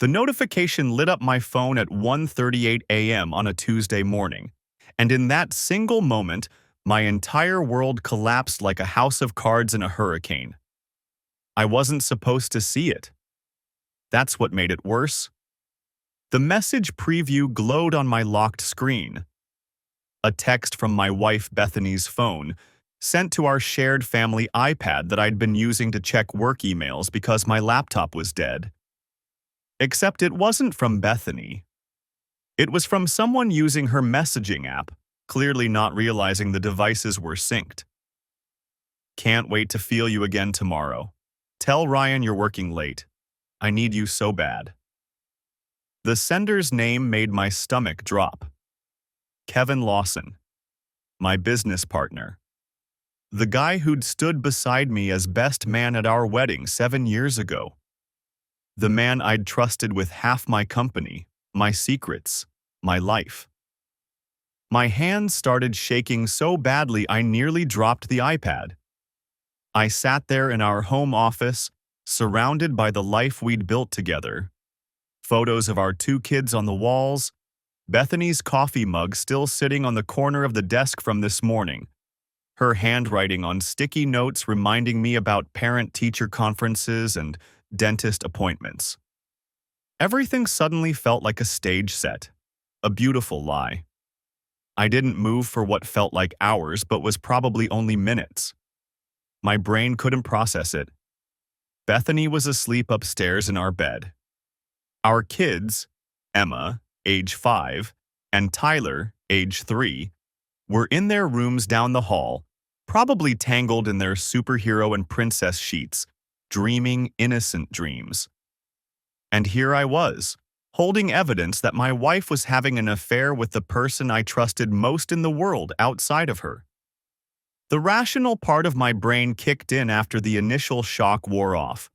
The notification lit up my phone at 1:38 a.m. on a Tuesday morning, and in that single moment, my entire world collapsed like a house of cards in a hurricane. I wasn't supposed to see it. That's what made it worse. The message preview glowed on my locked screen. A text from my wife Bethany's phone, sent to our shared family iPad that I'd been using to check work emails because my laptop was dead. Except it wasn't from Bethany. It was from someone using her messaging app, clearly not realizing the devices were synced. Can't wait to feel you again tomorrow. Tell Ryan you're working late. I need you so bad. The sender's name made my stomach drop. Kevin Lawson, my business partner. The guy who'd stood beside me as best man at our wedding 7 years ago. The man I'd trusted with half my company, my secrets, my life. My hands started shaking so badly I nearly dropped the iPad. I sat there in our home office, surrounded by the life we'd built together. Photos of our 2 kids on the walls, Bethany's coffee mug still sitting on the corner of the desk from this morning, her handwriting on sticky notes reminding me about parent-teacher conferences and dentist appointments. Everything suddenly felt like a stage set, a beautiful lie. I didn't move for what felt like hours but was probably only minutes. My brain couldn't process it. Bethany was asleep upstairs in our bed. Our kids, Emma, age 5, and Tyler, age 3, were in their rooms down the hall, probably tangled in their superhero and princess sheets, dreaming innocent dreams. And here I was, holding evidence that my wife was having an affair with the person I trusted most in the world outside of her. The rational part of my brain kicked in after the initial shock wore off.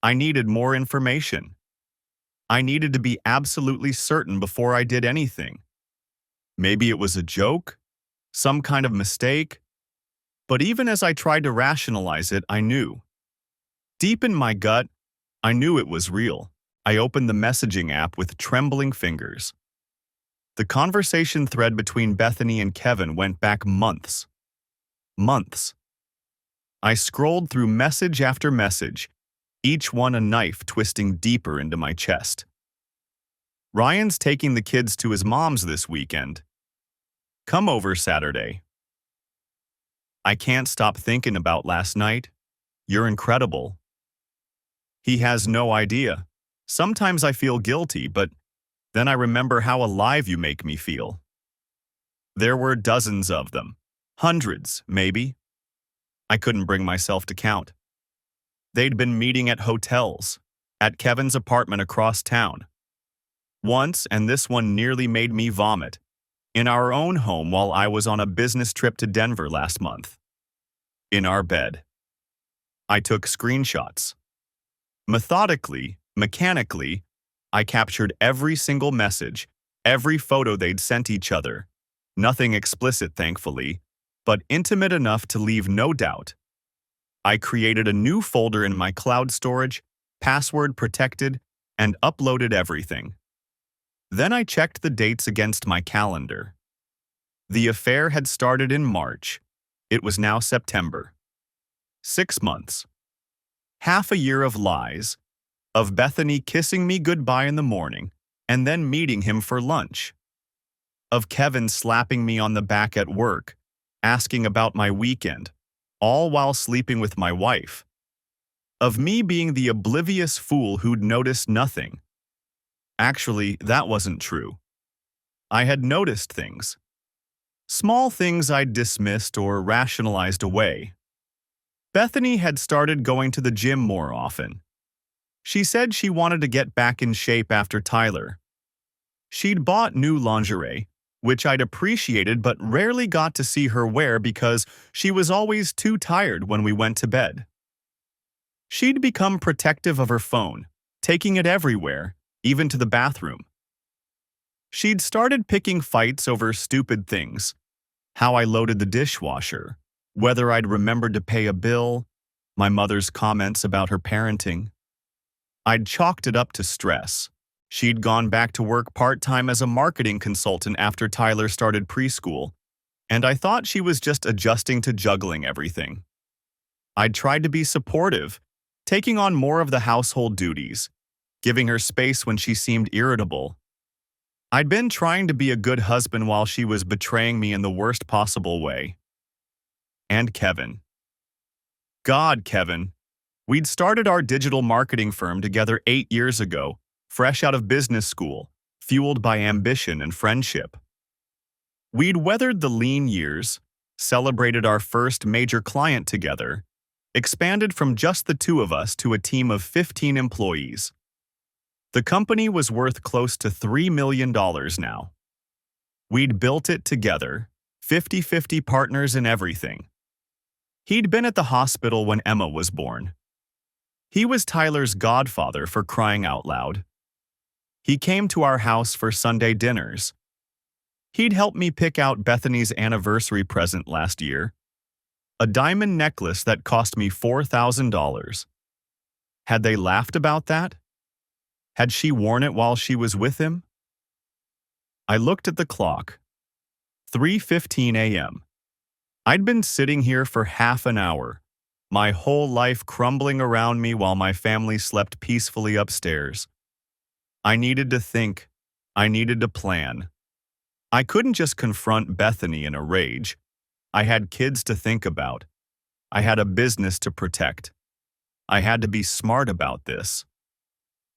I needed more information. I needed to be absolutely certain before I did anything. Maybe it was a joke, some kind of mistake, but even as I tried to rationalize it, I knew. Deep in my gut, I knew it was real. I opened the messaging app with trembling fingers. The conversation thread between Bethany and Kevin went back months. Months. I scrolled through message after message, each one a knife twisting deeper into my chest. Ryan's taking the kids to his mom's this weekend. Come over Saturday. I can't stop thinking about last night. You're incredible. He has no idea. Sometimes I feel guilty, but then I remember how alive you make me feel. There were dozens of them. Hundreds, maybe. I couldn't bring myself to count. They'd been meeting at hotels, at Kevin's apartment across town. Once, and this one nearly made me vomit, in our own home while I was on a business trip to Denver last month. In our bed. I took screenshots. Methodically, mechanically, I captured every single message, every photo they'd sent each other. Nothing explicit, thankfully, but intimate enough to leave no doubt. I created a new folder in my cloud storage, password protected, and uploaded everything. Then I checked the dates against my calendar. The affair had started in March. It was now September. 6 months. Half a year of lies, of Bethany kissing me goodbye in the morning and then meeting him for lunch. Of Kevin slapping me on the back at work, asking about my weekend, all while sleeping with my wife. Of me being the oblivious fool who'd noticed nothing. Actually, that wasn't true. I had noticed things. Small things I'd dismissed or rationalized away. Bethany had started going to the gym more often. She said she wanted to get back in shape after Tyler. She'd bought new lingerie, which I'd appreciated but rarely got to see her wear because she was always too tired when we went to bed. She'd become protective of her phone, taking it everywhere, even to the bathroom. She'd started picking fights over stupid things, how I loaded the dishwasher, whether I'd remembered to pay a bill, my mother's comments about her parenting. I'd chalked it up to stress. She'd gone back to work part-time as a marketing consultant after Tyler started preschool, and I thought she was just adjusting to juggling everything. I'd tried to be supportive, taking on more of the household duties, giving her space when she seemed irritable. I'd been trying to be a good husband while she was betraying me in the worst possible way. And Kevin. God, Kevin. We'd started our digital marketing firm together 8 years ago, fresh out of business school, fueled by ambition and friendship. We'd weathered the lean years, celebrated our first major client together, expanded from just the two of us to a team of 15 employees. The company was worth close to $3 million now. We'd built it together, 50-50 partners in everything. He'd been at the hospital when Emma was born. He was Tyler's godfather, for crying out loud. He came to our house for Sunday dinners. He'd helped me pick out Bethany's anniversary present last year, a diamond necklace that cost me $4,000. Had they laughed about that? Had she worn it while she was with him? I looked at the clock. 3:15 a.m. I'd been sitting here for half an hour, my whole life crumbling around me while my family slept peacefully upstairs. I needed to think. I needed to plan. I couldn't just confront Bethany in a rage. I had kids to think about. I had a business to protect. I had to be smart about this.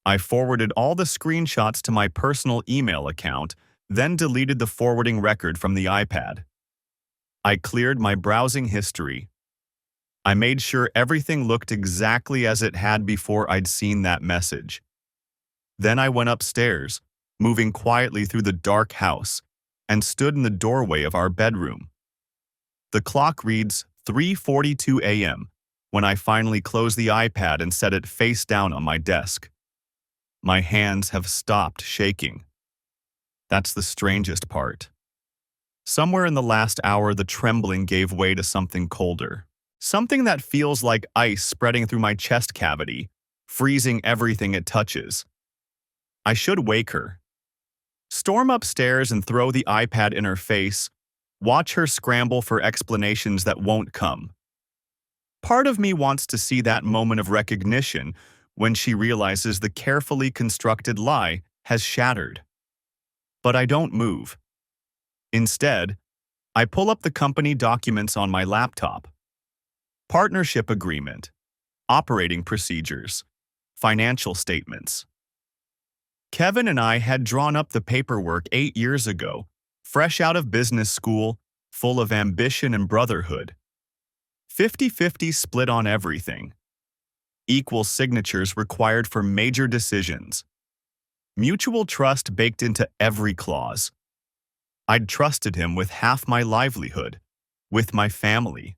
I forwarded all the screenshots to my personal email account, then deleted the forwarding record from the iPad. I cleared my browsing history. I made sure everything looked exactly as it had before I'd seen that message. Then I went upstairs, moving quietly through the dark house, and stood in the doorway of our bedroom. The clock reads 3:42 a.m. when I finally close the iPad and set it face down on my desk. My hands have stopped shaking. That's the strangest part. Somewhere in the last hour, the trembling gave way to something colder. Something that feels like ice spreading through my chest cavity, freezing everything it touches. I should wake her. Storm upstairs and throw the iPad in her face, watch her scramble for explanations that won't come. Part of me wants to see that moment of recognition when she realizes the carefully constructed lie has shattered. But I don't move. Instead, I pull up the company documents on my laptop. Partnership agreement, operating procedures, financial statements. Kevin and I had drawn up the paperwork 8 years ago, fresh out of business school, full of ambition and brotherhood. 50-50 split on everything. Equal signatures required for major decisions. Mutual trust baked into every clause. I'd trusted him with half my livelihood, with my family,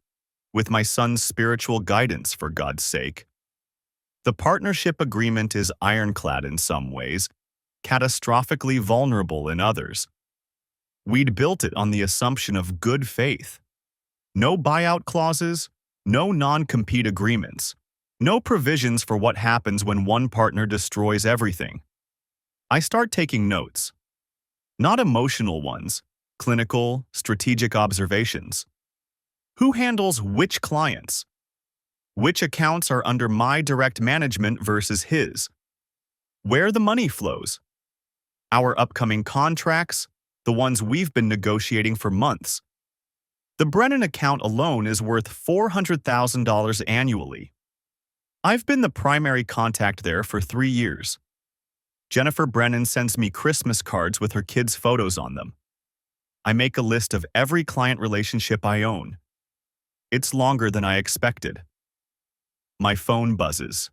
with my son's spiritual guidance, for God's sake. The partnership agreement is ironclad in some ways, catastrophically vulnerable in others. We'd built it on the assumption of good faith. No buyout clauses, no non-compete agreements, no provisions for what happens when one partner destroys everything. I start taking notes. Not emotional ones, clinical, strategic observations. Who handles which clients? Which accounts are under my direct management versus his? Where the money flows? Our upcoming contracts, the ones we've been negotiating for months. The Brennan account alone is worth $400,000 annually. I've been the primary contact there for 3 years. Jennifer Brennan sends me Christmas cards with her kids' photos on them. I make a list of every client relationship I own. It's longer than I expected. My phone buzzes.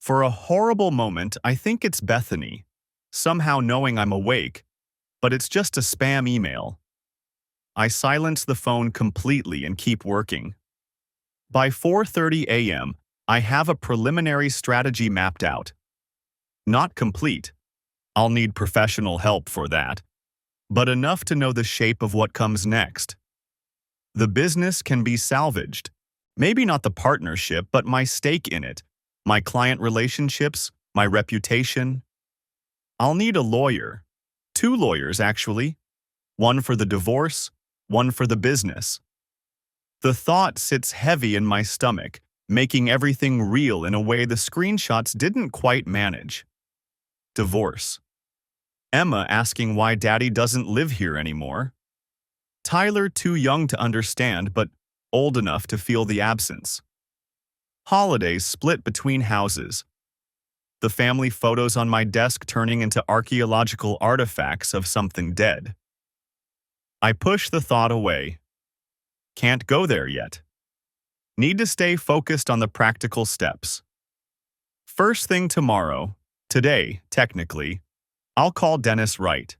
For a horrible moment, I think it's Bethany, somehow knowing I'm awake, but it's just a spam email. I silence the phone completely and keep working. By 4:30 a.m., I have a preliminary strategy mapped out. Not complete. I'll need professional help for that. But enough to know the shape of what comes next. The business can be salvaged. Maybe not the partnership, but my stake in it, my client relationships, My reputation? I'll need a lawyer. Two lawyers, actually. One for the divorce, one for the business. The thought sits heavy in my stomach, making everything real in a way the screenshots didn't quite manage. Divorce. Emma asking why Daddy doesn't live here anymore. Tyler too young to understand, but old enough to feel the absence. Holidays split between houses. The family photos on my desk turning into archaeological artifacts of something dead. I push the thought away. Can't go there yet. Need to stay focused on the practical steps. First thing tomorrow, today, technically, I'll call Dennis Wright.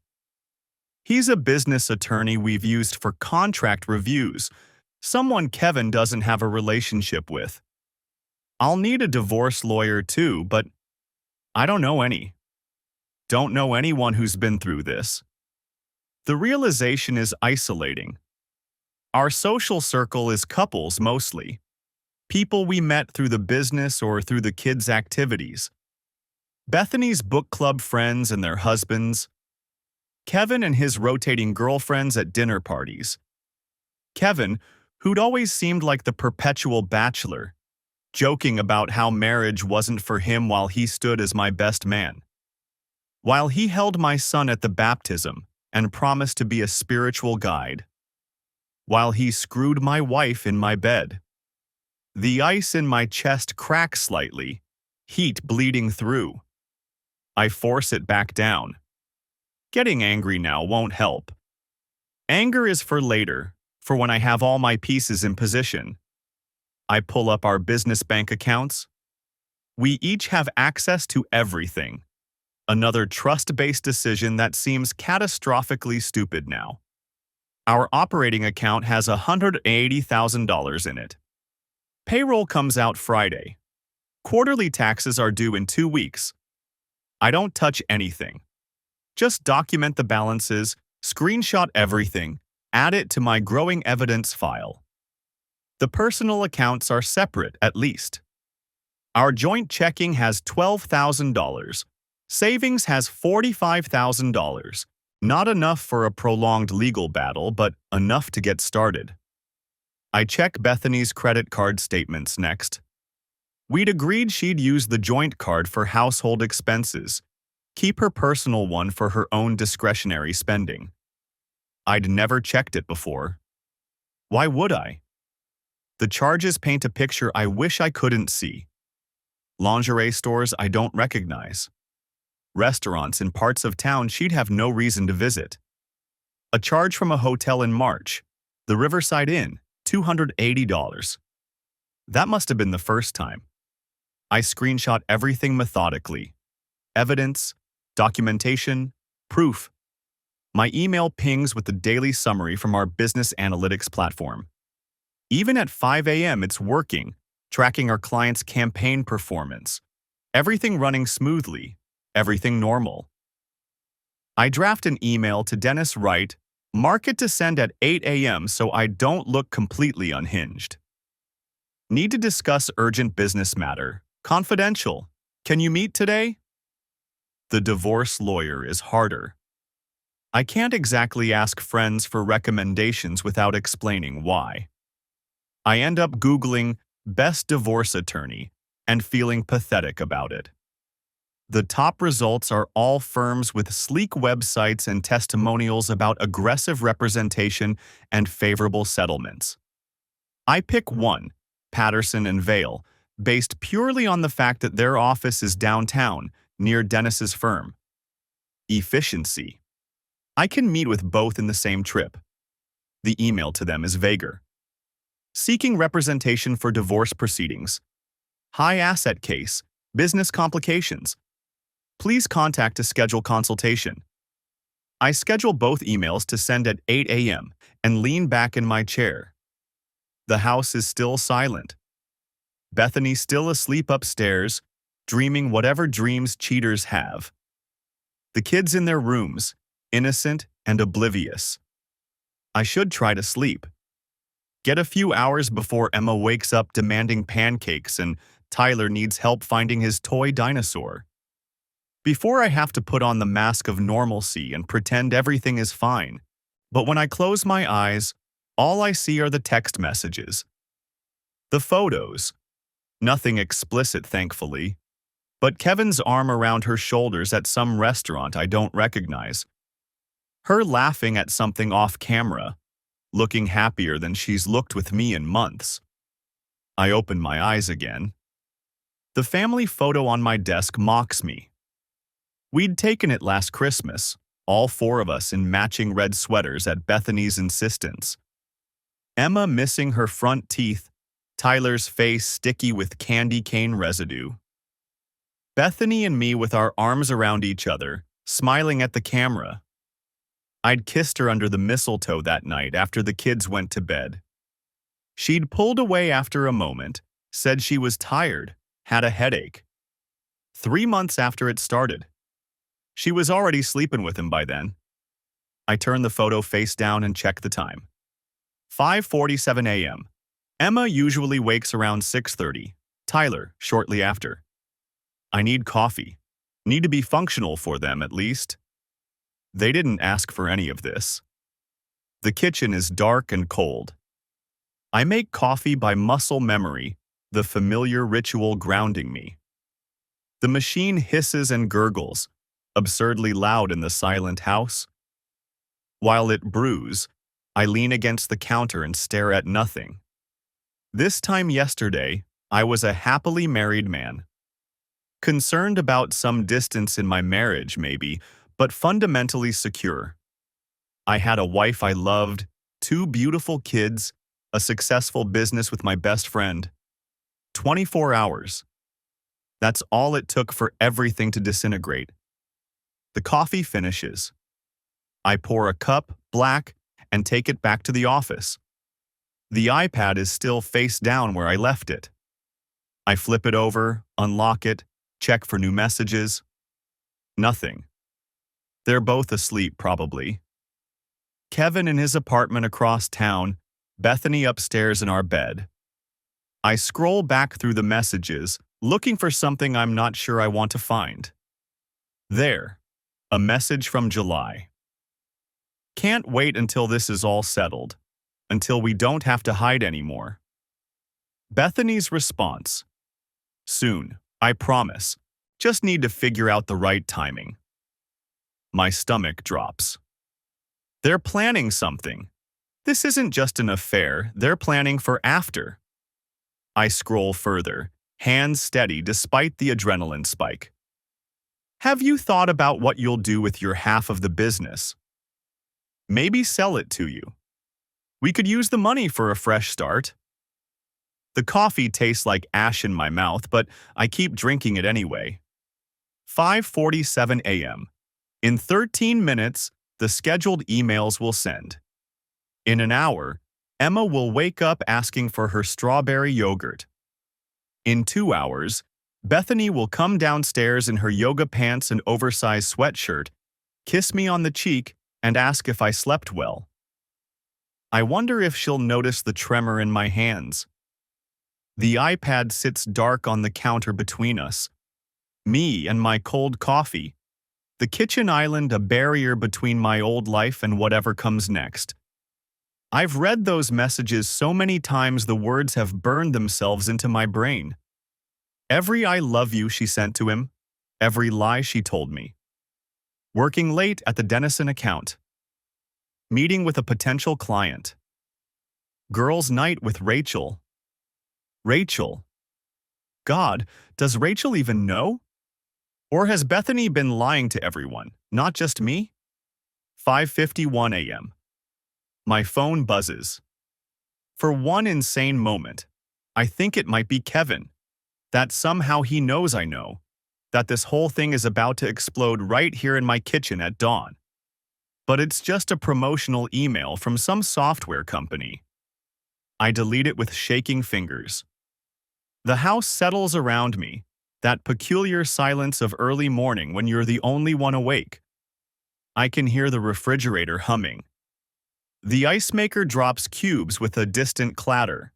He's a business attorney we've used for contract reviews, someone Kevin doesn't have a relationship with. I'll need a divorce lawyer too, but I don't know any. Don't know anyone who's been through this. The realization is isolating. Our social circle is couples mostly. People we met through the business or through the kids' activities. Bethany's book club friends and their husbands. Kevin and his rotating girlfriends at dinner parties. Kevin, who'd always seemed like the perpetual bachelor, joking about how marriage wasn't for him while he stood as my best man. While he held my son at the baptism and promised to be a spiritual guide. While he screwed my wife in my bed. The ice in my chest cracks slightly, heat bleeding through. I force it back down. Getting angry now won't help. Anger is for later, for when I have all my pieces in position. I pull up our business bank accounts. We each have access to everything. Another trust-based decision that seems catastrophically stupid now. Our operating account has $180,000 in it. Payroll comes out Friday. Quarterly taxes are due in 2 weeks. I don't touch anything. Just document the balances, screenshot everything, add it to my growing evidence file. The personal accounts are separate, at least. Our joint checking has $12,000. Savings has $45,000. Not enough for a prolonged legal battle, but enough to get started. I check Bethany's credit card statements next. We'd agreed she'd use the joint card for household expenses, keep her personal one for her own discretionary spending. I'd never checked it before. Why would I? The charges paint a picture I wish I couldn't see. Lingerie stores I don't recognize. Restaurants in parts of town she'd have no reason to visit. A charge from a hotel in March, the Riverside Inn, $280. That must have been the first time. I screenshot everything methodically. Evidence, documentation, proof. My email pings with the daily summary from our business analytics platform. Even at 5 a.m. it's working, tracking our clients' campaign performance. Everything running smoothly. Everything normal. I draft an email to Dennis Wright, mark it to send at 8 a.m. so I don't look completely unhinged. Need to discuss urgent business matter. Confidential. Can you meet today? The divorce lawyer is harder. I can't exactly ask friends for recommendations without explaining why. I end up Googling best divorce attorney and feeling pathetic about it. The top results are all firms with sleek websites and testimonials about aggressive representation and favorable settlements. I pick one, Patterson and Vale, based purely on the fact that their office is downtown, near Dennis's firm. Efficiency. I can meet with both in the same trip. The email to them is vaguer. Seeking representation for divorce proceedings. High asset case. Business complications. Please contact to schedule consultation. I schedule both emails to send at 8 a.m. and lean back in my chair. The house is still silent. Bethany still asleep upstairs, dreaming whatever dreams cheaters have. The kids in their rooms, innocent and oblivious. I should try to sleep. Get a few hours before Emma wakes up demanding pancakes and Tyler needs help finding his toy dinosaur. Before I have to put on the mask of normalcy and pretend everything is fine. But when I close my eyes, all I see are the text messages. The photos. Nothing explicit, thankfully. But Kevin's arm around her shoulders at some restaurant I don't recognize. Her laughing at something off camera, looking happier than she's looked with me in months. I open my eyes again. The family photo on my desk mocks me. We'd taken it last Christmas, all four of us in matching red sweaters at Bethany's insistence. Emma missing her front teeth, Tyler's face sticky with candy cane residue. Bethany and me with our arms around each other, smiling at the camera. I'd kissed her under the mistletoe that night after the kids went to bed. She'd pulled away after a moment, said she was tired, had a headache. 3 months after it started. She was already sleeping with him by then. I turned the photo face down and checked the time. 5:47 a.m. Emma usually wakes around 6:30. Tyler, shortly after. I need coffee. Need to be functional for them, at least. They didn't ask for any of this. The kitchen is dark and cold. I make coffee by muscle memory, the familiar ritual grounding me. The machine hisses and gurgles, absurdly loud in the silent house. While it brews, I lean against the counter and stare at nothing. This time yesterday, I was a happily married man. Concerned about some distance in my marriage, maybe, but fundamentally secure. I had a wife I loved, 2 beautiful kids, a successful business with my best friend. 24 hours. That's all it took for everything to disintegrate. The coffee finishes. I pour a cup, black, and take it back to the office. The iPad is still face down where I left it. I flip it over, unlock it, check for new messages. Nothing. They're both asleep, probably. Kevin in his apartment across town, Bethany upstairs in our bed. I scroll back through the messages, looking for something I'm not sure I want to find. There. A message from July. Can't wait until this is all settled. Until we don't have to hide anymore. Bethany's response. Soon, I promise. Just need to figure out the right timing. My stomach drops. They're planning something. This isn't just an affair, they're planning for after. I scroll further, hands steady despite the adrenaline spike. Have you thought about what you'll do with your half of the business? Maybe sell it to you. We could use the money for a fresh start. The coffee tastes like ash in my mouth, but I keep drinking it anyway. 5:47 a.m. In 13 minutes, the scheduled emails will send. In an hour, Emma will wake up asking for her strawberry yogurt. In 2 hours, Bethany will come downstairs in her yoga pants and oversized sweatshirt, kiss me on the cheek, and ask if I slept well. I wonder if she'll notice the tremor in my hands. The iPad sits dark on the counter between us. Me and my cold coffee. The kitchen island a barrier between my old life and whatever comes next. I've read those messages so many times the words have burned themselves into my brain. Every I love you she sent to him, every lie she told me. Working late at the Dennison account. Meeting with a potential client. Girls' night with Rachel. Rachel. God, does Rachel even know? Or has Bethany been lying to everyone, not just me? 5:51 a.m. My phone buzzes. For one insane moment, I think it might be Kevin. That somehow he knows I know. That this whole thing is about to explode right here in my kitchen at dawn. But it's just a promotional email from some software company. I delete it with shaking fingers. The house settles around me, that peculiar silence of early morning when you're the only one awake. I can hear the refrigerator humming. The ice maker drops cubes with a distant clatter.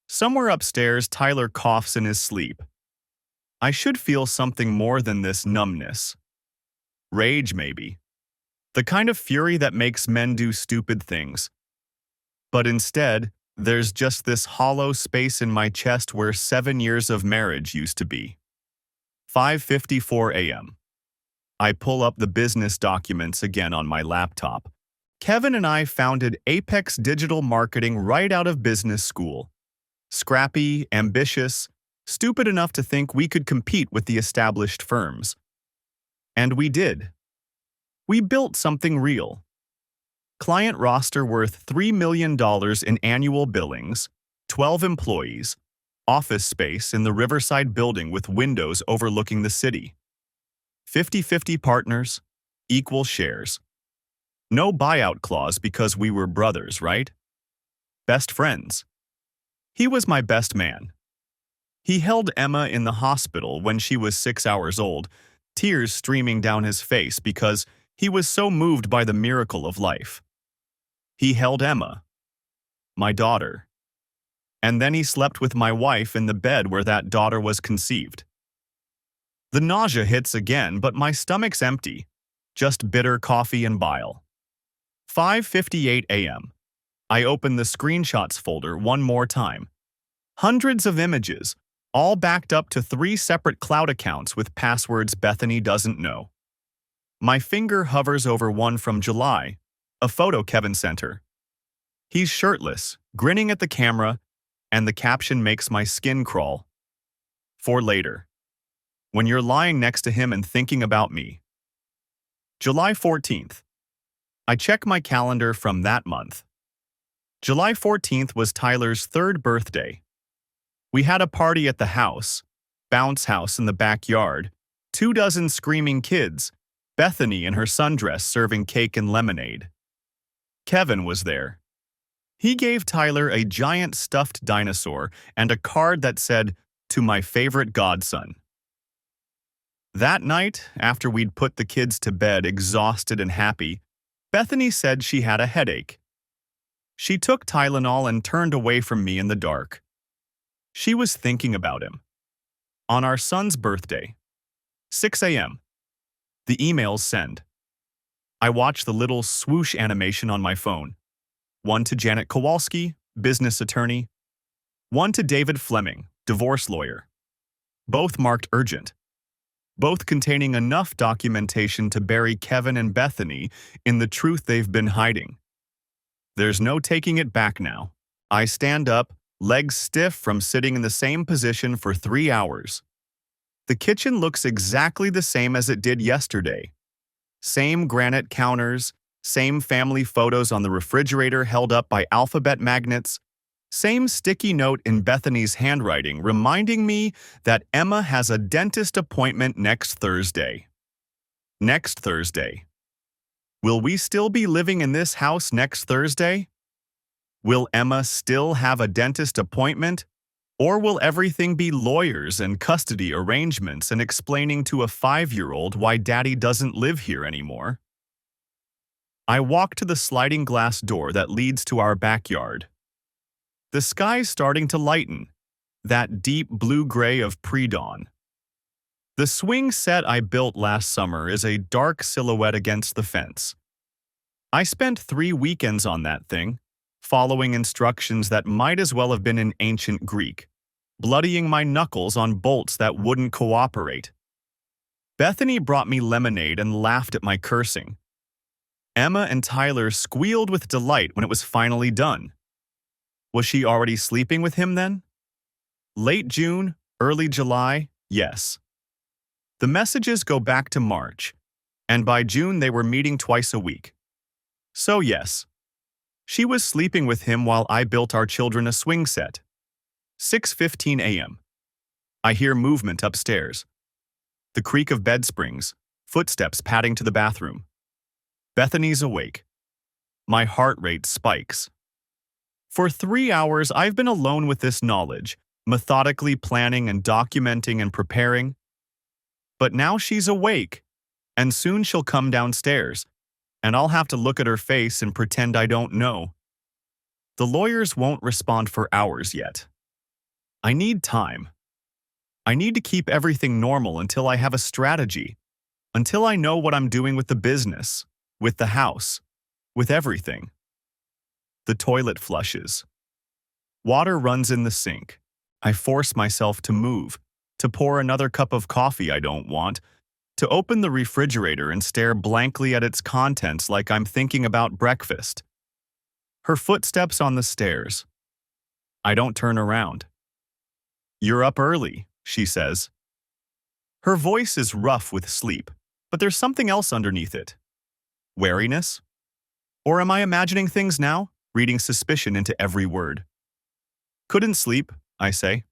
Somewhere upstairs, Tyler coughs in his sleep. I should feel something more than this numbness. Rage, maybe. The kind of fury that makes men do stupid things. But instead, there's just this hollow space in my chest where 7 years of marriage used to be. 5:54 a.m. I pull up the business documents again on my laptop. Kevin and I founded Apex Digital Marketing right out of business school. Scrappy, ambitious, stupid enough to think we could compete with the established firms. And we did. We built something real. Client roster worth $3 million in annual billings, 12 employees, office space in the Riverside building with windows overlooking the city. 50-50 partners, equal shares. No buyout clause because we were brothers, right? Best friends. He was my best man. He held Emma in the hospital when she was 6 hours old, tears streaming down his face because he was so moved by the miracle of life. He held Emma, my daughter. And then he slept with my wife in the bed where that daughter was conceived. The nausea hits again, but my stomach's empty. Just bitter coffee and bile. 5:58 a.m. I open the screenshots folder one more time. Hundreds of images, all backed up to 3 separate cloud accounts with passwords Bethany doesn't know. My finger hovers over one from July, a photo Kevin sent her. He's shirtless, grinning at the camera, and the caption makes my skin crawl. For later. When you're lying next to him and thinking about me. July 14th. I check my calendar from that month. July 14th was Tyler's 3rd birthday. We had a party at the house, bounce house in the backyard, 24 screaming kids, Bethany in her sundress serving cake and lemonade. Kevin was there. He gave Tyler a giant stuffed dinosaur and a card that said, "To my favorite godson." That night, after we'd put the kids to bed exhausted and happy, Bethany said she had a headache. She took Tylenol and turned away from me in the dark. She was thinking about him. On our son's birthday. 6 a.m. The emails send. I watch the little swoosh animation on my phone. One to Janet Kowalski, business attorney. One to David Fleming, divorce lawyer. Both marked urgent. Both containing enough documentation to bury Kevin and Bethany in the truth they've been hiding. There's no taking it back now. I stand up, legs stiff from sitting in the same position for 3 hours. The kitchen looks exactly the same as it did yesterday. Same granite counters, same family photos on the refrigerator held up by alphabet magnets, same sticky note in Bethany's handwriting reminding me that Emma has a dentist appointment next Thursday. Next Thursday. Will we still be living in this house next Thursday? Will Emma still have a dentist appointment? Or will everything be lawyers and custody arrangements and explaining to a 5-year-old why Daddy doesn't live here anymore? I walk to the sliding glass door that leads to our backyard. The sky's starting to lighten, that deep blue-gray of pre-dawn. The swing set I built last summer is a dark silhouette against the fence. I spent 3 weekends on that thing, following instructions that might as well have been in ancient Greek, bloodying my knuckles on bolts that wouldn't cooperate. Bethany brought me lemonade and laughed at my cursing. Emma and Tyler squealed with delight when it was finally done. Was she already sleeping with him then? Late June, early July, yes. The messages go back to March, and by June they were meeting twice a week. So yes, she was sleeping with him while I built our children a swing set. 6:15 a.m. I hear movement upstairs. The creak of bed springs, footsteps padding to the bathroom. Bethany's awake. My heart rate spikes. For 3 hours, I've been alone with this knowledge, methodically planning and documenting and preparing. But now she's awake, and soon she'll come downstairs, and I'll have to look at her face and pretend I don't know. The lawyers won't respond for hours yet. I need time. I need to keep everything normal until I have a strategy, until I know what I'm doing with the business, with the house, with everything. The toilet flushes. Water runs in the sink. I force myself to move, to pour another cup of coffee I don't want, to open the refrigerator and stare blankly at its contents like I'm thinking about breakfast. Her footsteps on the stairs. I don't turn around. "You're up early," she says. Her voice is rough with sleep, but there's something else underneath it. Wariness? Or am I imagining things now, reading suspicion into every word? "Couldn't sleep," I say.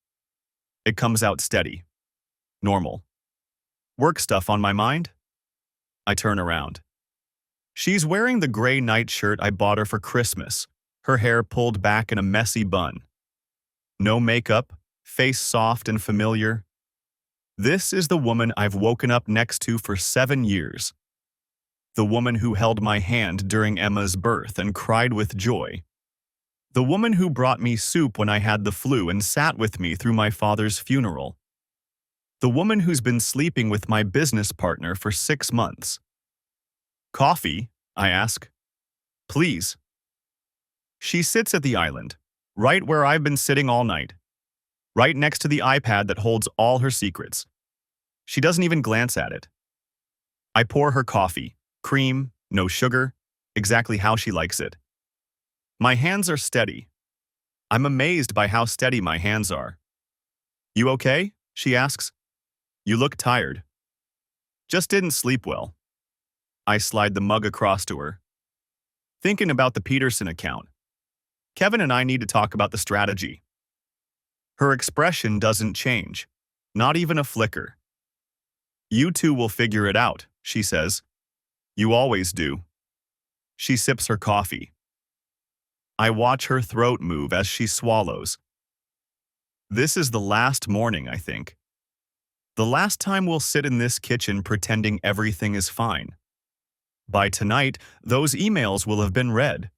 It comes out steady. Normal. "Work stuff on my mind?" I turn around. She's wearing the gray nightshirt I bought her for Christmas, her hair pulled back in a messy bun. No makeup, face soft and familiar. This is the woman I've woken up next to for 7 years. The woman who held my hand during Emma's birth and cried with joy. The woman who brought me soup when I had the flu and sat with me through my father's funeral. The woman who's been sleeping with my business partner for 6 months. "Coffee?" I ask. "Please." She sits at the island, right where I've been sitting all night, right next to the iPad that holds all her secrets. She doesn't even glance at it. I pour her coffee, cream, no sugar, exactly how she likes it. My hands are steady. I'm amazed by how steady my hands are. "You okay?" she asks. "You look tired." "Just didn't sleep well." I slide the mug across to her. "Thinking about the Peterson account. Kevin and I need to talk about the strategy." Her expression doesn't change, not even a flicker. "You two will figure it out," she says. "You always do." She sips her coffee. I watch her throat move as she swallows. This is the last morning, I think. The last time we'll sit in this kitchen pretending everything is fine. By tonight, those emails will have been read.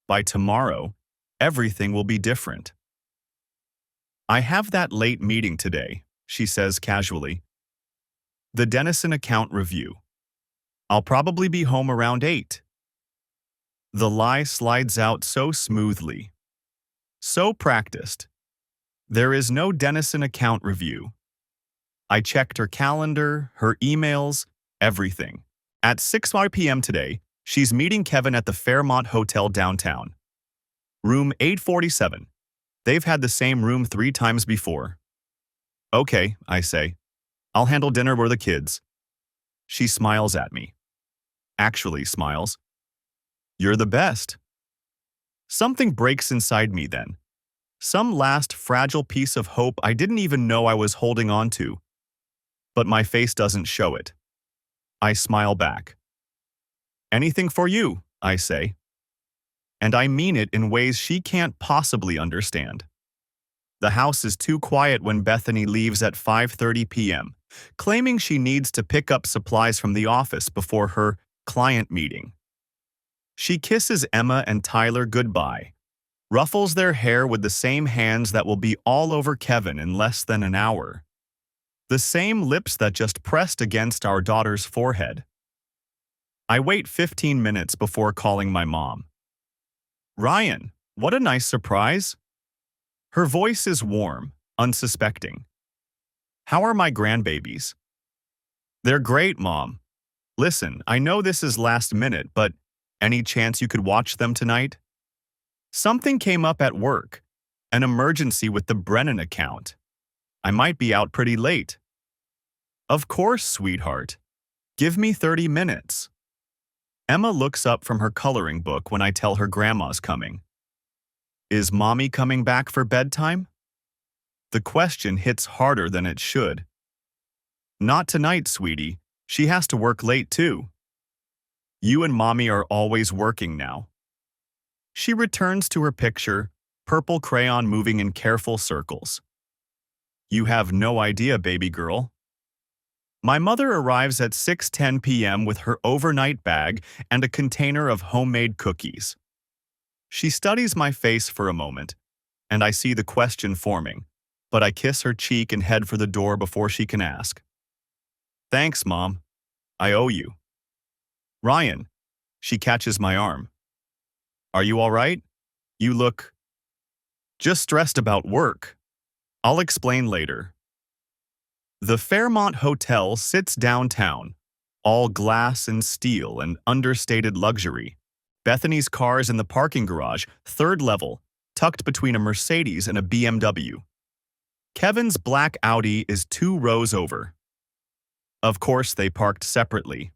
By tomorrow, everything will be different. "I have that late meeting today," she says casually. "The Dennison account review. I'll probably be home around 8. The lie slides out so smoothly. So practiced. There is no Dennison account review. I checked her calendar, her emails, everything. At 6 p.m. today, she's meeting Kevin at the Fairmont Hotel downtown. Room 847. They've had the same room 3 times before. "Okay," I say. "I'll handle dinner with the kids." She smiles at me. Actually smiles. "You're the best." Something breaks inside me then. Some last fragile piece of hope I didn't even know I was holding on to. But my face doesn't show it. I smile back. "Anything for you," I say. And I mean it in ways she can't possibly understand. The house is too quiet when Bethany leaves at 5:30 p.m., claiming she needs to pick up supplies from the office before her client meeting. She kisses Emma and Tyler goodbye, ruffles their hair with the same hands that will be all over Kevin in less than an hour. The same lips that just pressed against our daughter's forehead. I wait 15 minutes before calling my mom. "Ryan, what a nice surprise." Her voice is warm, unsuspecting. "How are my grandbabies?" "They're great, Mom. Listen, I know this is last minute, but any chance you could watch them tonight? Something came up at work, an emergency with the Brennan account. I might be out pretty late." "Of course, sweetheart. Give me 30 minutes. Emma looks up from her coloring book when I tell her grandma's coming. "Is Mommy coming back for bedtime?" The question hits harder than it should. "Not tonight, sweetie. She has to work late too." "You and Mommy are always working now." She returns to her picture, purple crayon moving in careful circles. "You have no idea, baby girl." My mother arrives at 6:10 p.m. with her overnight bag and a container of homemade cookies. She studies my face for a moment, and I see the question forming. but I kiss her cheek and head for the door before she can ask. Thanks, Mom. I owe you. Ryan. She catches my arm. Are you all right? You look just stressed about work. I'll explain later. The Fairmont Hotel sits downtown, all glass and steel and understated luxury. Bethany's car's in the parking garage, third level, tucked between a Mercedes and a BMW. Kevin's black Audi is 2 rows over. Of course, they parked separately.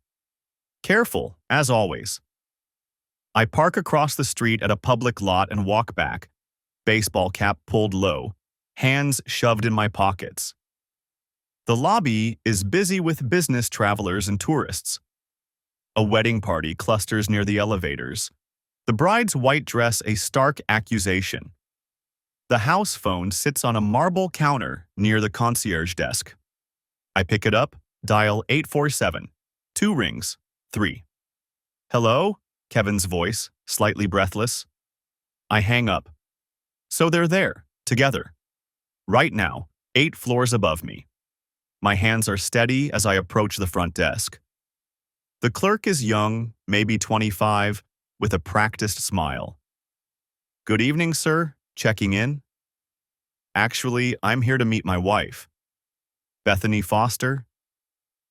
Careful, as always. I park across the street at a public lot and walk back, baseball cap pulled low, hands shoved in my pockets. The lobby is busy with business travelers and tourists. A wedding party clusters near the elevators. The bride's white dress a stark accusation. The house phone sits on a marble counter near the concierge desk. I pick it up, dial 847. 2 rings. 3. Hello? Kevin's voice, slightly breathless. I hang up. So they're there, together. Right now, 8 floors above me. My hands are steady as I approach the front desk. The clerk is young, maybe 25, with a practiced smile. Good evening, sir. Checking in? Actually, I'm here to meet my wife. Bethany Foster?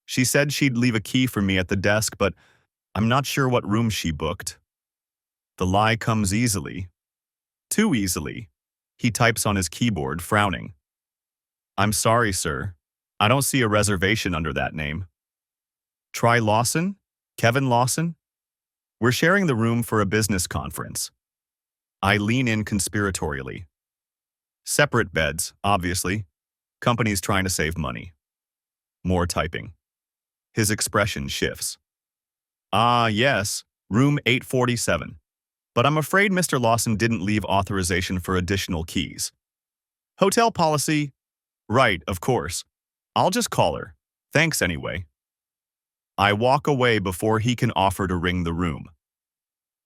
She said she'd leave a key for me at the desk, but I'm not sure what room she booked. The lie comes easily. Too easily. He types on his keyboard, frowning. I'm sorry, sir. I don't see a reservation under that name. Try Lawson? Kevin Lawson? We're sharing the room for a business conference. I lean in conspiratorially. Separate beds, obviously. Company's trying to save money. More typing. His expression shifts. Ah, yes, room 847. But I'm afraid Mr. Lawson didn't leave authorization for additional keys. Hotel policy? Right, of course. I'll just call her. Thanks anyway. I walk away before he can offer to ring the room.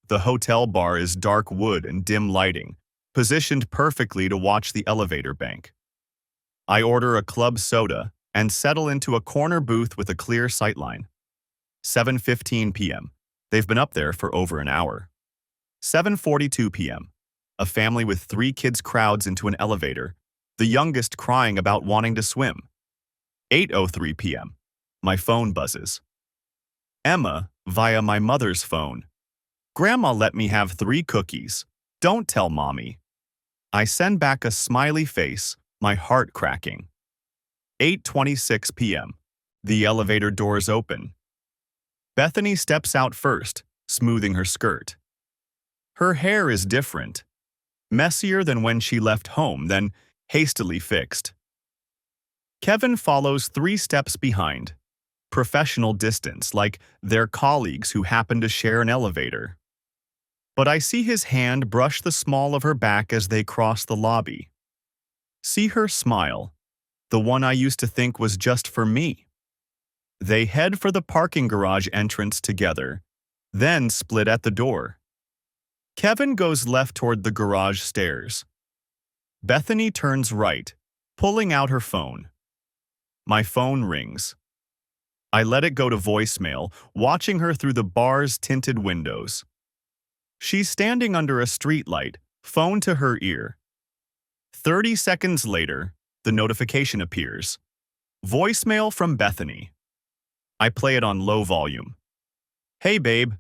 The hotel bar is dark wood and dim lighting, positioned perfectly to watch the elevator bank. I order a club soda and settle into a corner booth with a clear sightline. 7:15 p.m. They've been up there for over an hour. 7:42 p.m. A family with 3 kids crowds into an elevator, the youngest crying about wanting to swim. 8:03 p.m. My phone buzzes. Emma, via my mother's phone. Grandma let me have 3 cookies. Don't tell Mommy. I send back a smiley face, my heart cracking. 8:26 p.m. The elevator doors open. Bethany steps out first, smoothing her skirt. Her hair is different. Messier than when she left home, then hastily fixed. Kevin follows 3 steps behind. Professional distance, like they're colleagues who happen to share an elevator. But I see his hand brush the small of her back as they cross the lobby. See her smile, the one I used to think was just for me. They head for the parking garage entrance together, then split at the door. Kevin goes left toward the garage stairs. Bethany turns right, pulling out her phone. My phone rings. I let it go to voicemail, watching her through the bar's tinted windows. She's standing under a streetlight, phone to her ear. 30 seconds later, the notification appears. Voicemail from Bethany. I play it on low volume. Hey, babe.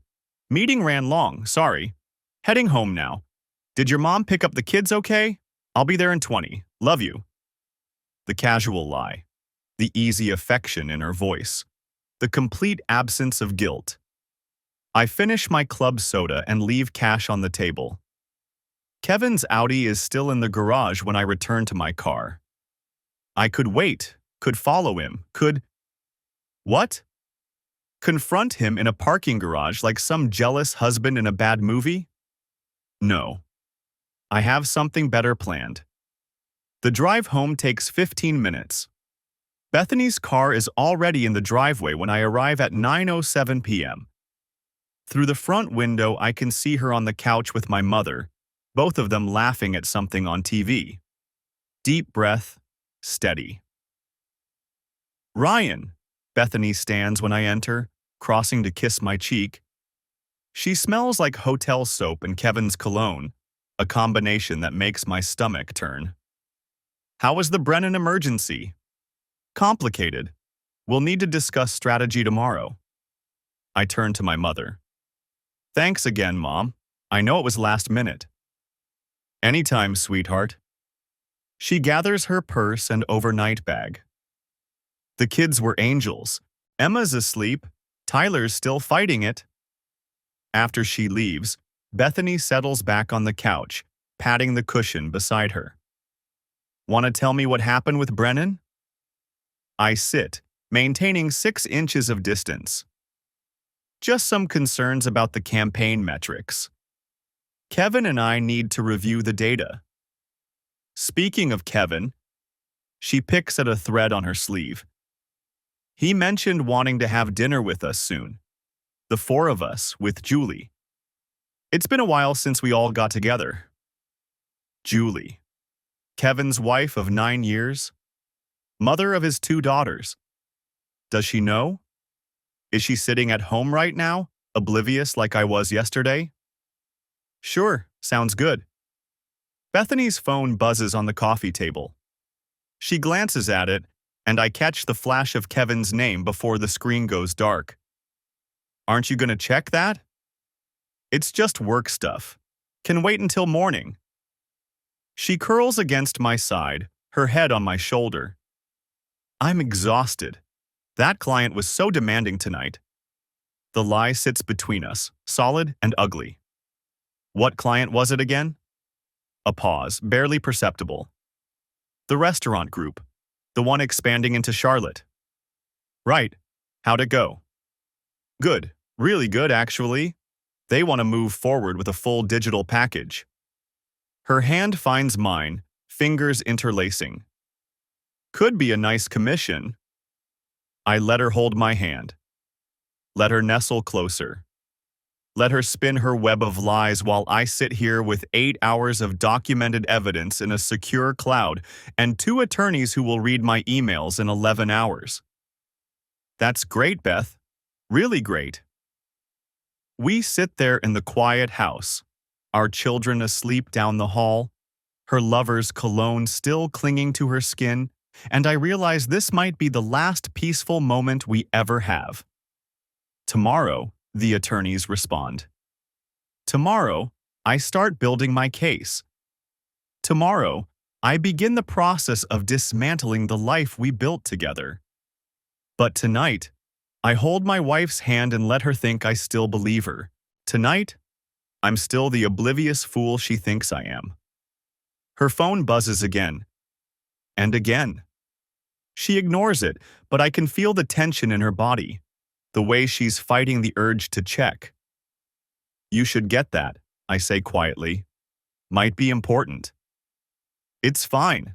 Meeting ran long, sorry. Heading home now. Did your mom pick up the kids okay? I'll be there in 20. Love you. The casual lie. The easy affection in her voice. The complete absence of guilt. I finish my club soda and leave cash on the table. Kevin's Audi is still in the garage when I return to my car. I could wait, could follow him, could… What? Confront him in a parking garage like some jealous husband in a bad movie? No. I have something better planned. The drive home takes 15 minutes. Bethany's car is already in the driveway when I arrive at 9:07 p.m. Through the front window, I can see her on the couch with my mother, both of them laughing at something on TV. Deep breath, steady. Ryan, Bethany stands when I enter, crossing to kiss my cheek. She smells like hotel soap and Kevin's cologne, a combination that makes my stomach turn. How was the Brennan emergency? Complicated. We'll need to discuss strategy tomorrow. I turn to my mother. Thanks again, Mom. I know it was last minute. Anytime, sweetheart. She gathers her purse and overnight bag. The kids were angels. Emma's asleep. Tyler's still fighting it. After she leaves, Bethany settles back on the couch, patting the cushion beside her. Want to tell me what happened with Brennan? I sit, maintaining 6 inches of distance. Just some concerns about the campaign metrics. Kevin and I need to review the data. Speaking of Kevin, she picks at a thread on her sleeve. He mentioned wanting to have dinner with us soon. The 4 of us, with Julie. It's been a while since we all got together. Julie. Kevin's wife of 9 years. Mother of his 2 daughters. Does she know? Is she sitting at home right now, oblivious like I was yesterday? Sure, sounds good. Bethany's phone buzzes on the coffee table. She glances at it, and I catch the flash of Kevin's name before the screen goes dark. Aren't you going to check that? It's just work stuff. Can wait until morning. She curls against my side, her head on my shoulder. I'm exhausted. That client was so demanding tonight. The lie sits between us, solid and ugly. What client was it again? A pause, barely perceptible. The restaurant group, the one expanding into Charlotte. Right. How'd it go? Good. Really good, actually. They want to move forward with a full digital package. Her hand finds mine, fingers interlacing. Could be a nice commission. I let her hold my hand. Let her nestle closer. Let her spin her web of lies while I sit here with 8 hours of documented evidence in a secure cloud and 2 attorneys who will read my emails in 11 hours. That's great, Beth. Really great. We sit there in the quiet house, our children asleep down the hall, her lover's cologne still clinging to her skin, and I realize this might be the last peaceful moment we ever have. Tomorrow, the attorneys respond. Tomorrow, I start building my case. Tomorrow, I begin the process of dismantling the life we built together. But tonight, I hold my wife's hand and let her think I still believe her. Tonight, I'm still the oblivious fool she thinks I am. Her phone buzzes again. And again. She ignores it, but I can feel the tension in her body, the way she's fighting the urge to check. You should get that, I say quietly. Might be important. It's fine.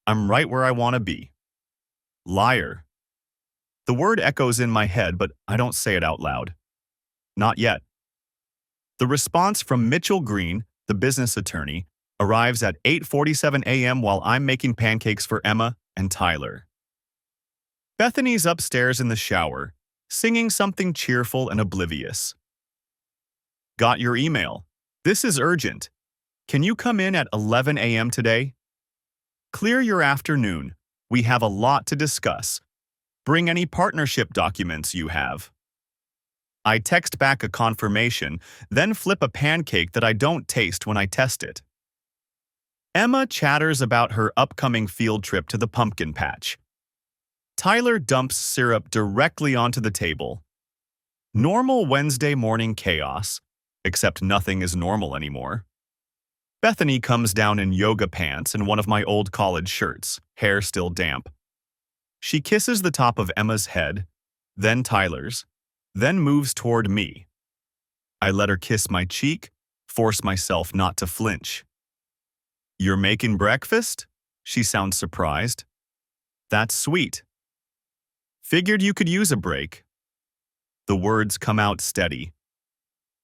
I'm right where I want to be. Liar. The word echoes in my head, but I don't say it out loud. Not yet. The response from Mitchell Green, the business attorney, arrives at 8:47 a.m. while I'm making pancakes for Emma and Tyler. Bethany's upstairs in the shower, singing something cheerful and oblivious. Got your email. This is urgent. Can you come in at 11 a.m. today? Clear your afternoon. We have a lot to discuss. Bring any partnership documents you have. I text back a confirmation, then flip a pancake that I don't taste when I test it. Emma chatters about her upcoming field trip to the pumpkin patch. Tyler dumps syrup directly onto the table. Normal Wednesday morning chaos, except nothing is normal anymore. Bethany comes down in yoga pants and one of my old college shirts, hair still damp. She kisses the top of Emma's head, then Tyler's, then moves toward me. I let her kiss my cheek, force myself not to flinch. You're making breakfast? She sounds surprised. That's sweet. Figured you could use a break. The words come out steady.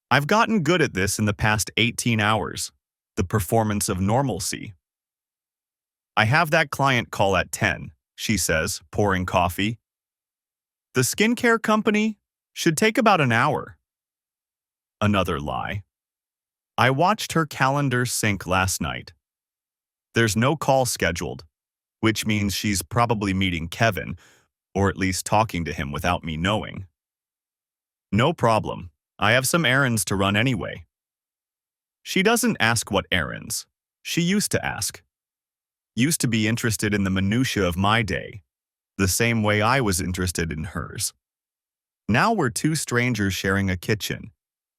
I've gotten good at this in the past 18 hours, the performance of normalcy. I have that client call at 10, she says, pouring coffee. The skincare company should take about an hour. Another lie. I watched her calendar sync last night. There's no call scheduled, which means she's probably meeting Kevin, or at least talking to him without me knowing. No problem. I have some errands to run anyway. She doesn't ask what errands. She used to ask. Used to be interested in the minutiae of my day, the same way I was interested in hers. Now we're two strangers sharing a kitchen,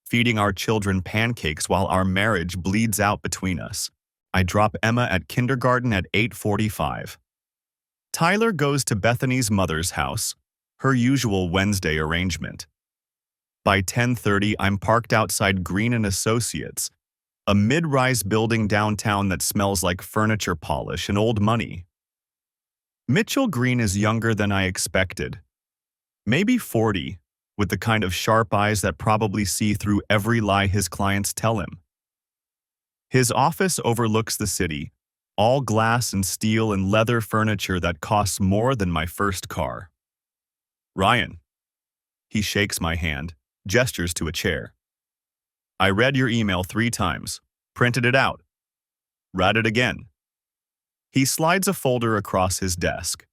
feeding our children pancakes while our marriage bleeds out between us. I drop Emma at kindergarten at 8:45. Tyler goes to Bethany's mother's house, her usual Wednesday arrangement. By 10:30, I'm parked outside Green & Associates, a mid-rise building downtown that smells like furniture polish and old money. Mitchell Green is younger than I expected. Maybe 40, with the kind of sharp eyes that probably see through every lie his clients tell him. His office overlooks the city, all glass and steel and leather furniture that costs more than my first car. Ryan. He shakes my hand, gestures to a chair. I read your email 3 times, printed it out. Read it again. He slides a folder across his desk.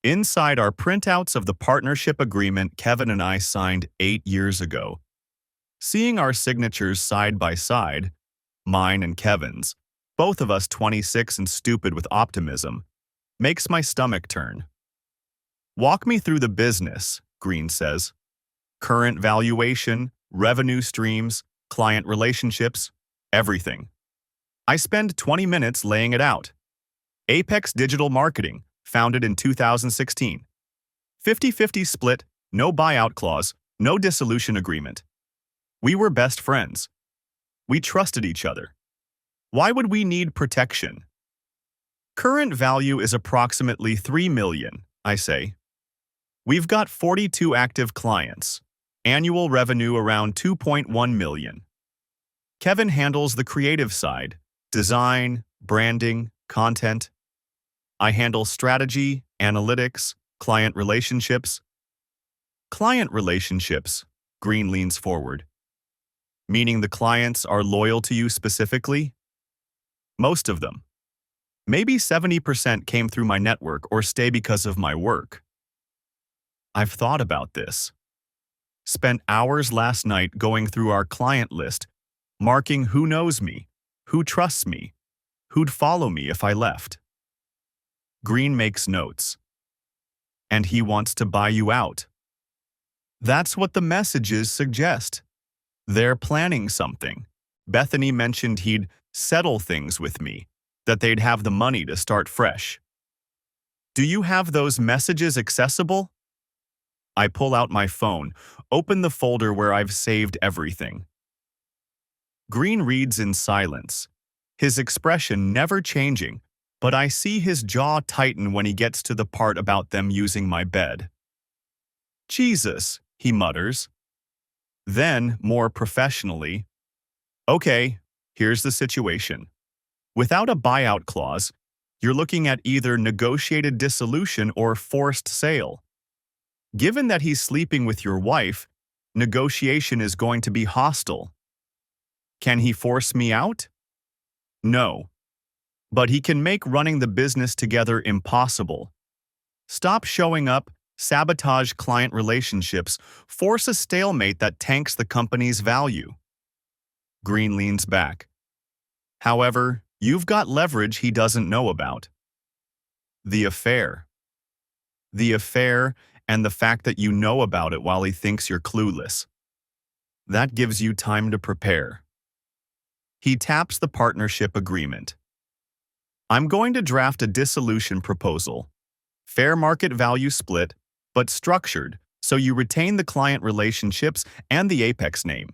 Inside are printouts of the partnership agreement Kevin and I signed 8 years ago. Seeing our signatures side by side, mine and Kevin's, both of us 26 and stupid with optimism, makes my stomach turn. Walk me through the business, Green says. Current valuation, revenue streams, client relationships, everything. I spend 20 minutes laying it out. Apex Digital Marketing, founded in 2016. 50-50 split, no buyout clause, no dissolution agreement. We were best friends. We trusted each other. Why would we need protection? Current value is approximately $3 million, I say. We've got 42 active clients. Annual revenue around $2.1 million. Kevin handles the creative side, design, branding, content. I handle strategy, analytics, client relationships. Client relationships, Green leans forward. Meaning the clients are loyal to you specifically? Most of them. Maybe 70% came through my network or stay because of my work. I've thought about this. Spent hours last night going through our client list, marking who knows me, who trusts me, who'd follow me if I left. Green makes notes. And he wants to buy you out. That's what the messages suggest. They're planning something. Bethany mentioned he'd settle things with me, that they'd have the money to start fresh. Do you have those messages accessible? I pull out my phone, open the folder where I've saved everything. Green reads in silence, his expression never changing, but I see his jaw tighten when he gets to the part about them using my bed. Jesus, he mutters. Then, more professionally, okay, here's the situation. Without a buyout clause, you're looking at either negotiated dissolution or forced sale. Given that he's sleeping with your wife, negotiation is going to be hostile. Can he force me out? No. But he can make running the business together impossible. Stop showing up, sabotage client relationships, force a stalemate that tanks the company's value. Green leans back. However, you've got leverage he doesn't know about. The affair. The affair and the fact that you know about it while he thinks you're clueless. That gives you time to prepare. He taps the partnership agreement. I'm going to draft a dissolution proposal. Fair market value split, but structured so you retain the client relationships and the Apex name.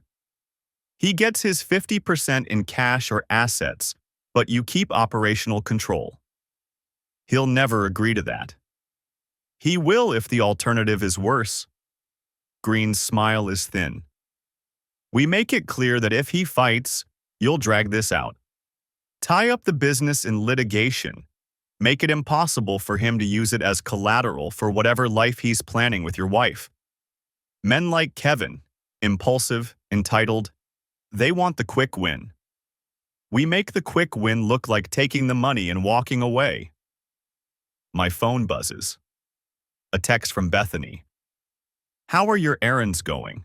He gets his 50% in cash or assets, but you keep operational control. He'll never agree to that. He will if the alternative is worse. Green's smile is thin. We make it clear that if he fights, you'll drag this out. Tie up the business in litigation. Make it impossible for him to use it as collateral for whatever life he's planning with your wife. Men like Kevin, impulsive, entitled, they want the quick win. We make the quick win look like taking the money and walking away. My phone buzzes. A text from Bethany. How are your errands going?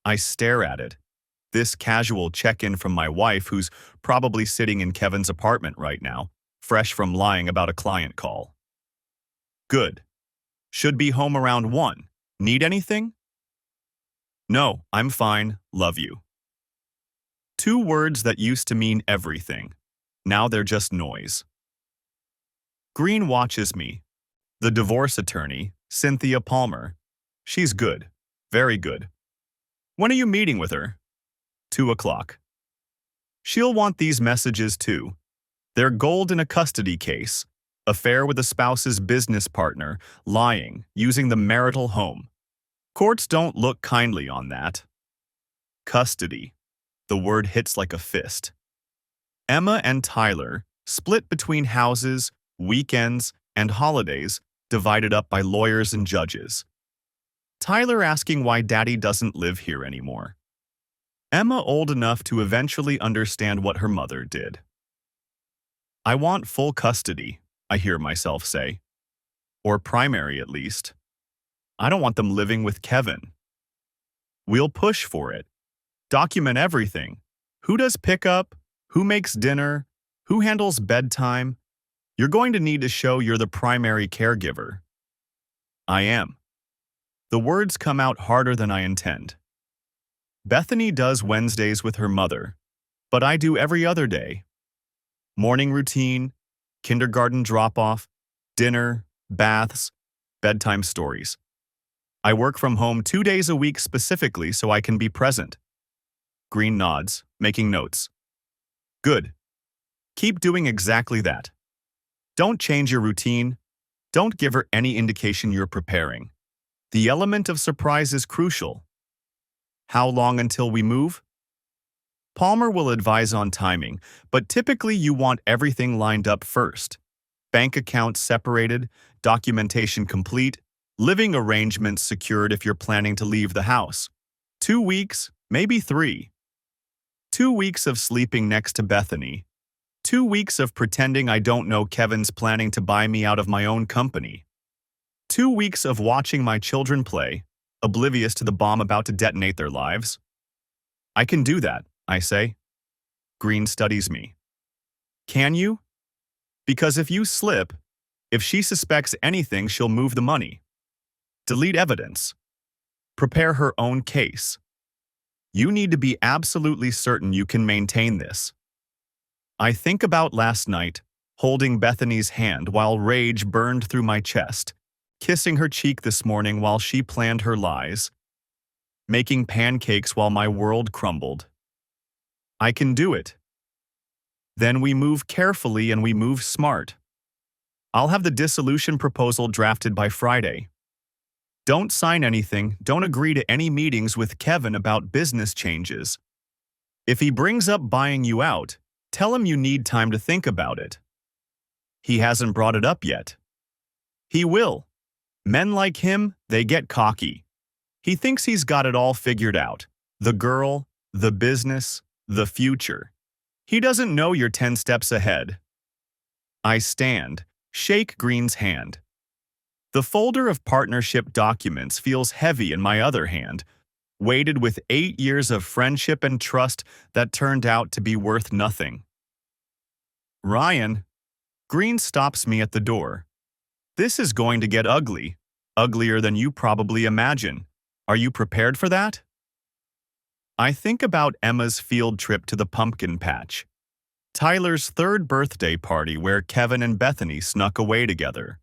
I stare at it. This casual check-in from my wife, who's probably sitting in Kevin's apartment right now, fresh from lying about a client call. Good. Should be home around 1. Need anything? No, I'm fine, love you. 2 words that used to mean everything. Now they're just noise. Green watches me. The divorce attorney, Cynthia Palmer. She's good. Very good. When are you meeting with her? 2 o'clock. She'll want these messages too. They're gold in a custody case. Affair with a spouse's business partner, lying, using the marital home. Courts don't look kindly on that. Custody. The word hits like a fist. Emma and Tyler, split between houses, weekends, and holidays, divided up by lawyers and judges. Tyler asking why Daddy doesn't live here anymore. Emma old enough to eventually understand what her mother did. I want full custody, I hear myself say. Or primary, at least. I don't want them living with Kevin. We'll push for it. Document everything. Who does pickup? Who makes dinner? Who handles bedtime? You're going to need to show you're the primary caregiver. I am. The words come out harder than I intend. Bethany does Wednesdays with her mother, but I do every other day. Morning routine, kindergarten drop-off, dinner, baths, bedtime stories. I work from home 2 days a week specifically so I can be present. Green nods, making notes. Good. Keep doing exactly that. Don't change your routine. Don't give her any indication you're preparing. The element of surprise is crucial. How long until we move? Palmer will advise on timing, but typically you want everything lined up first. Bank accounts separated, documentation complete, living arrangements secured if you're planning to leave the house. 2 weeks, maybe 3. 2 weeks of sleeping next to Bethany. 2 weeks of pretending I don't know Kevin's planning to buy me out of my own company. 2 weeks of watching my children play, oblivious to the bomb about to detonate their lives. I can do that, I say. Green studies me. Can you? Because if you slip, if she suspects anything, she'll move the money. Delete evidence. Prepare her own case. You need to be absolutely certain you can maintain this. I think about last night, holding Bethany's hand while rage burned through my chest, kissing her cheek this morning while she planned her lies, making pancakes while my world crumbled. I can do it. Then we move carefully and we move smart. I'll have the dissolution proposal drafted by Friday. Don't sign anything, don't agree to any meetings with Kevin about business changes. If he brings up buying you out, tell him you need time to think about it. He hasn't brought it up yet. He will. Men like him, they get cocky. He thinks he's got it all figured out. The girl, the business, the future. He doesn't know you're 10 steps ahead. I stand, shake Green's hand. The folder of partnership documents feels heavy in my other hand, weighted with 8 years of friendship and trust that turned out to be worth nothing. Ryan, Green stops me at the door. This is going to get ugly, uglier than you probably imagine. Are you prepared for that? I think about Emma's field trip to the pumpkin patch, Tyler's 3rd birthday party where Kevin and Bethany snuck away together,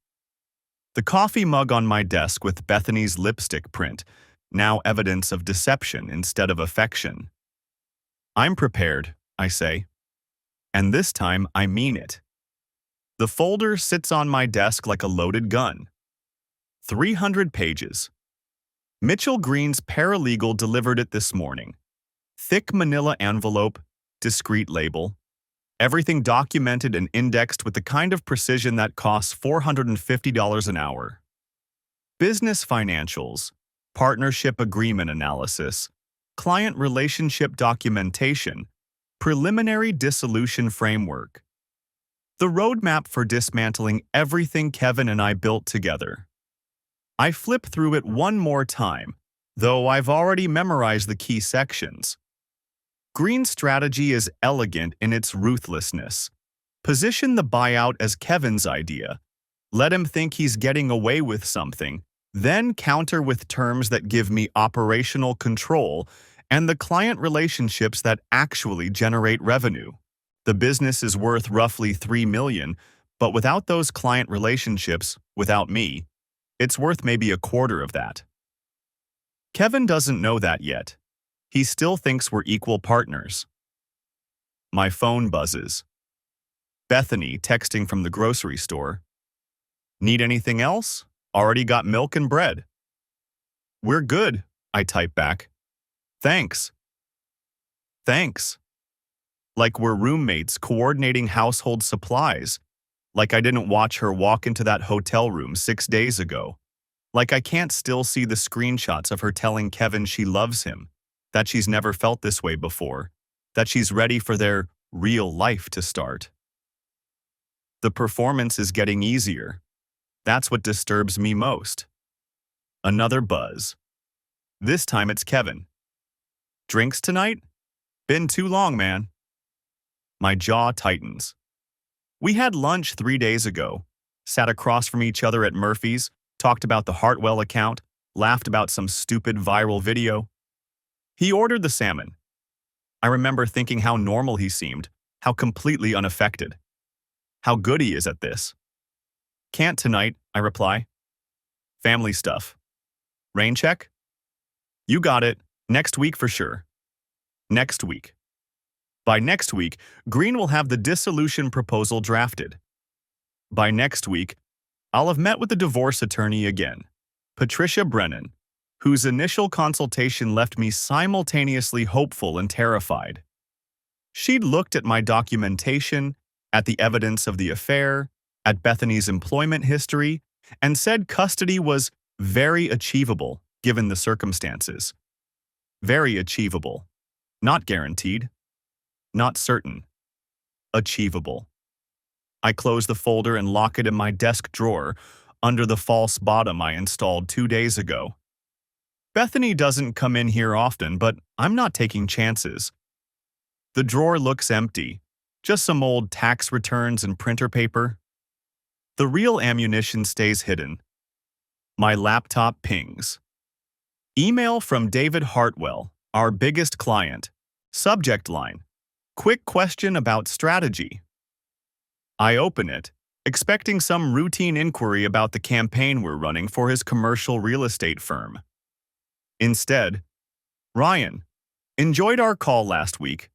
the coffee mug on my desk with Bethany's lipstick print, now evidence of deception instead of affection. I'm prepared, I say. And this time I mean it. The folder sits on my desk like a loaded gun. 300 pages. Mitchell Green's paralegal delivered it this morning. Thick manila envelope, discreet label. Everything documented and indexed with the kind of precision that costs $450 an hour. Business financials, partnership agreement analysis, client relationship documentation, preliminary dissolution framework. The roadmap for dismantling everything Kevin and I built together. I flip through it one more time, though I've already memorized the key sections. Green's strategy is elegant in its ruthlessness. Position the buyout as Kevin's idea. Let him think he's getting away with something, then counter with terms that give me operational control and the client relationships that actually generate revenue. The business is worth roughly $3 million, but without those client relationships, without me, it's worth maybe a quarter of that. Kevin doesn't know that yet. He still thinks we're equal partners. My phone buzzes. Bethany texting from the grocery store. Need anything else? Already got milk and bread. We're good, I type back. Thanks. Thanks. Like we're roommates coordinating household supplies. Like I didn't watch her walk into that hotel room 6 days ago. Like I can't still see the screenshots of her telling Kevin she loves him, that she's never felt this way before, that she's ready for their real life to start. The performance is getting easier. That's what disturbs me most. Another buzz. This time it's Kevin. Drinks tonight? Been too long, man. My jaw tightens. We had lunch 3 days ago, sat across from each other at Murphy's, talked about the Hartwell account, laughed about some stupid viral video. He ordered the salmon. I remember thinking how normal he seemed, how completely unaffected. How good he is at this. Can't tonight, I reply. Family stuff. Rain check? You got it. Next week for sure. Next week. By next week, Green will have the dissolution proposal drafted. By next week, I'll have met with the divorce attorney again, Patricia Brennan, whose initial consultation left me simultaneously hopeful and terrified. She'd looked at my documentation, at the evidence of the affair, at Bethany's employment history, and said custody was very achievable given the circumstances. Very achievable. Not guaranteed. Not certain. Achievable. I close the folder and lock it in my desk drawer under the false bottom I installed 2 days ago. Bethany doesn't come in here often, but I'm not taking chances. The drawer looks empty, just some old tax returns and printer paper. The real ammunition stays hidden. My laptop pings. Email from David Hartwell, our biggest client. Subject line: quick question about strategy. I open it, expecting some routine inquiry about the campaign we're running for his commercial real estate firm. Instead, Ryan, enjoyed our call last week.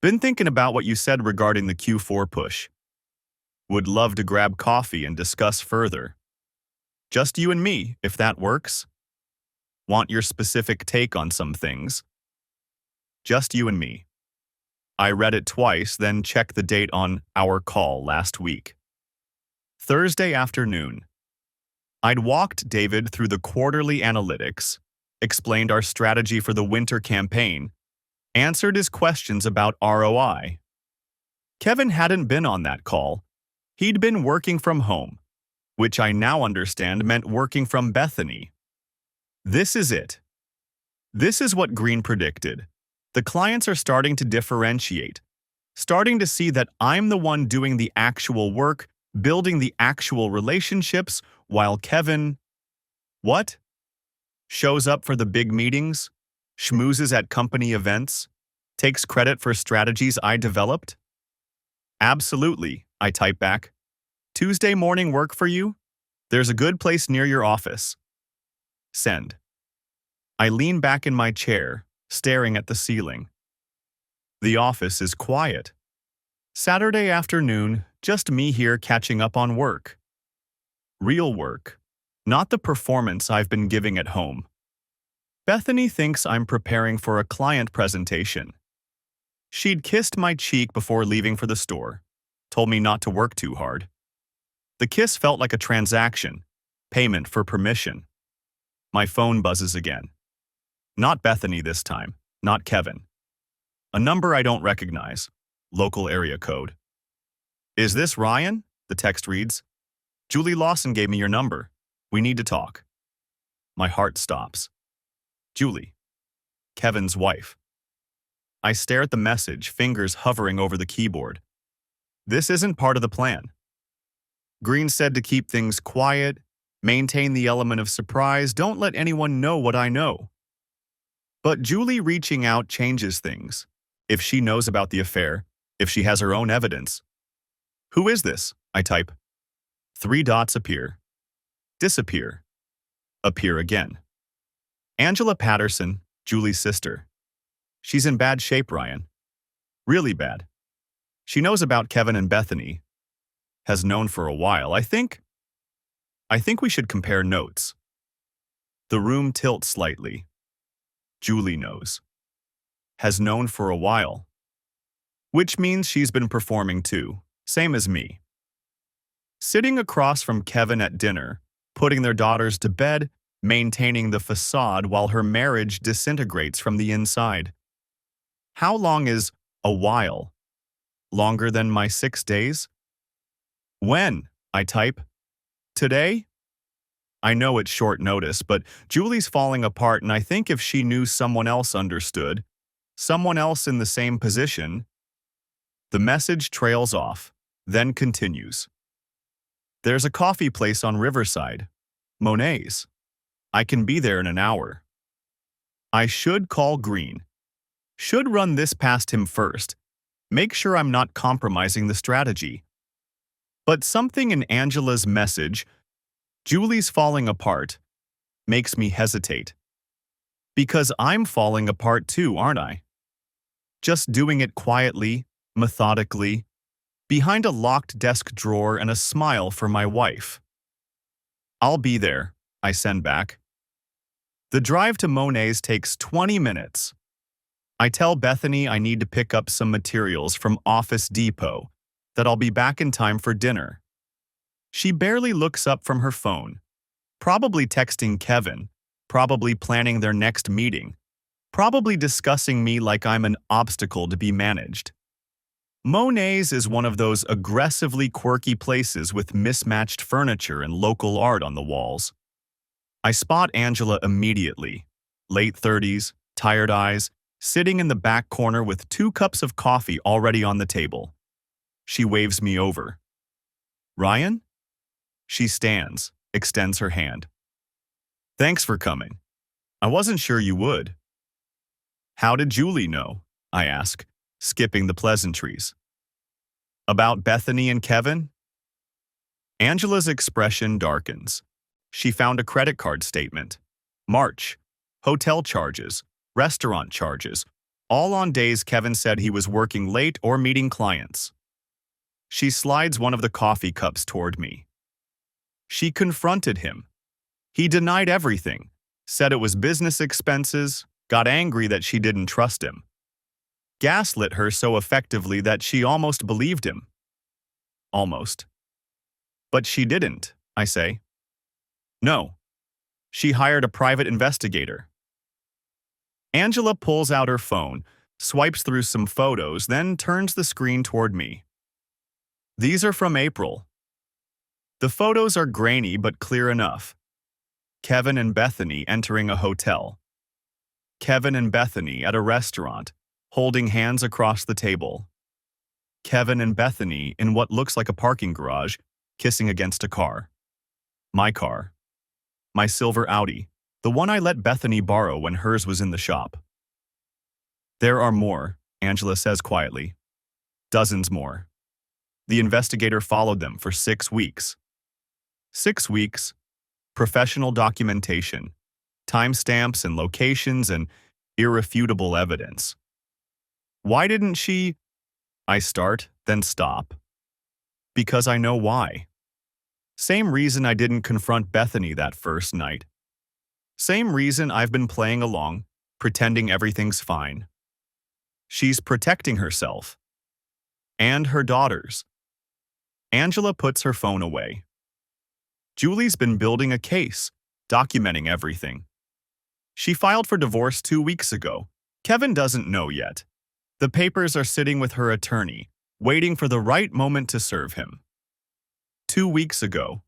Been thinking about what you said regarding the Q4 push. Would love to grab coffee and discuss further. Just you and me, if that works. Want your specific take on some things. Just you and me. I read it twice, then checked the date on our call last week. Thursday afternoon. I'd walked David through the quarterly analytics, explained our strategy for the winter campaign, answered his questions about ROI. Kevin hadn't been on that call. He'd been working from home, which I now understand meant working from Bethany. This is it. This is what Green predicted. The clients are starting to differentiate, starting to see that I'm the one doing the actual work, building the actual relationships, while Kevin, what? Shows up for the big meetings, schmoozes at company events, takes credit for strategies I developed? Absolutely, I type back. Tuesday morning work for you? There's a good place near your office. Send. I lean back in my chair, staring at the ceiling. The office is quiet. Saturday afternoon, just me here catching up on work. Real work, not the performance I've been giving at home. Bethany thinks I'm preparing for a client presentation. She'd kissed my cheek before leaving for the store, told me not to work too hard. The kiss felt like a transaction, payment for permission. My phone buzzes again. Not Bethany this time, not Kevin. A number I don't recognize, local area code. Is this Ryan? The text reads. Julie Lawson gave me your number. We need to talk. My heart stops. Julie, Kevin's wife. I stare at the message, fingers hovering over the keyboard. This isn't part of the plan. Green said to keep things quiet, maintain the element of surprise, don't let anyone know what I know. But Julie reaching out changes things. If she knows about the affair, if she has her own evidence. Who is this? I type. 3 dots appear. Disappear. Appear again. Angela Patterson, Julie's sister. She's in bad shape, Ryan. Really bad. She knows about Kevin and Bethany. Has known for a while. I think we should compare notes. The room tilts slightly. Julie knows. Has known for a while. Which means she's been performing too, same as me. Sitting across from Kevin at dinner, putting their daughters to bed, maintaining the facade while her marriage disintegrates from the inside. How long is a while? Longer than my 6 days? When? I type. Today? I know it's short notice, but Julie's falling apart, and I think if she knew someone else understood, someone else in the same position. The message trails off, then continues. There's a coffee place on Riverside, Monet's. I can be there in an hour. I should call Green. Should run this past him first. Make sure I'm not compromising the strategy. But something in Angela's message, Julie's falling apart, makes me hesitate. Because I'm falling apart too, aren't I? Just doing it quietly, methodically, behind a locked desk drawer and a smile for my wife. I'll be there, I send back. The drive to Monet's takes 20 minutes. I tell Bethany I need to pick up some materials from Office Depot, that I'll be back in time for dinner. She barely looks up from her phone, probably texting Kevin, probably planning their next meeting, probably discussing me like I'm an obstacle to be managed. Monet's is one of those aggressively quirky places with mismatched furniture and local art on the walls. I spot Angela immediately, late 30s, tired eyes, sitting in the back corner with 2 cups of coffee already on the table. She waves me over. Ryan? She stands, extends her hand. Thanks for coming. I wasn't sure you would. How did Julie know? I ask, skipping the pleasantries. About Bethany and Kevin? Angela's expression darkens. She found a credit card statement. March. Hotel charges. Restaurant charges. All on days Kevin said he was working late or meeting clients. She slides one of the coffee cups toward me. She confronted him. He denied everything, said it was business expenses, got angry that she didn't trust him. Gaslit her so effectively that she almost believed him. Almost. But she didn't, I say. No. She hired a private investigator. Angela pulls out her phone, swipes through some photos, then turns the screen toward me. These are from April. The photos are grainy but clear enough. Kevin and Bethany entering a hotel. Kevin and Bethany at a restaurant, holding hands across the table. Kevin and Bethany in what looks like a parking garage, kissing against a car. My car. My silver Audi, the one I let Bethany borrow when hers was in the shop. There are more, Angela says quietly. Dozens more. The investigator followed them for 6 weeks. 6 weeks, professional documentation, timestamps and locations and irrefutable evidence. Why didn't she? I start, then stop. Because I know why. Same reason I didn't confront Bethany that first night. Same reason I've been playing along, pretending everything's fine. She's protecting herself. And her daughters. Angela puts her phone away. Julie's been building a case, documenting everything. She filed for divorce 2 weeks ago. Kevin doesn't know yet. The papers are sitting with her attorney, waiting for the right moment to serve him. 2 weeks ago.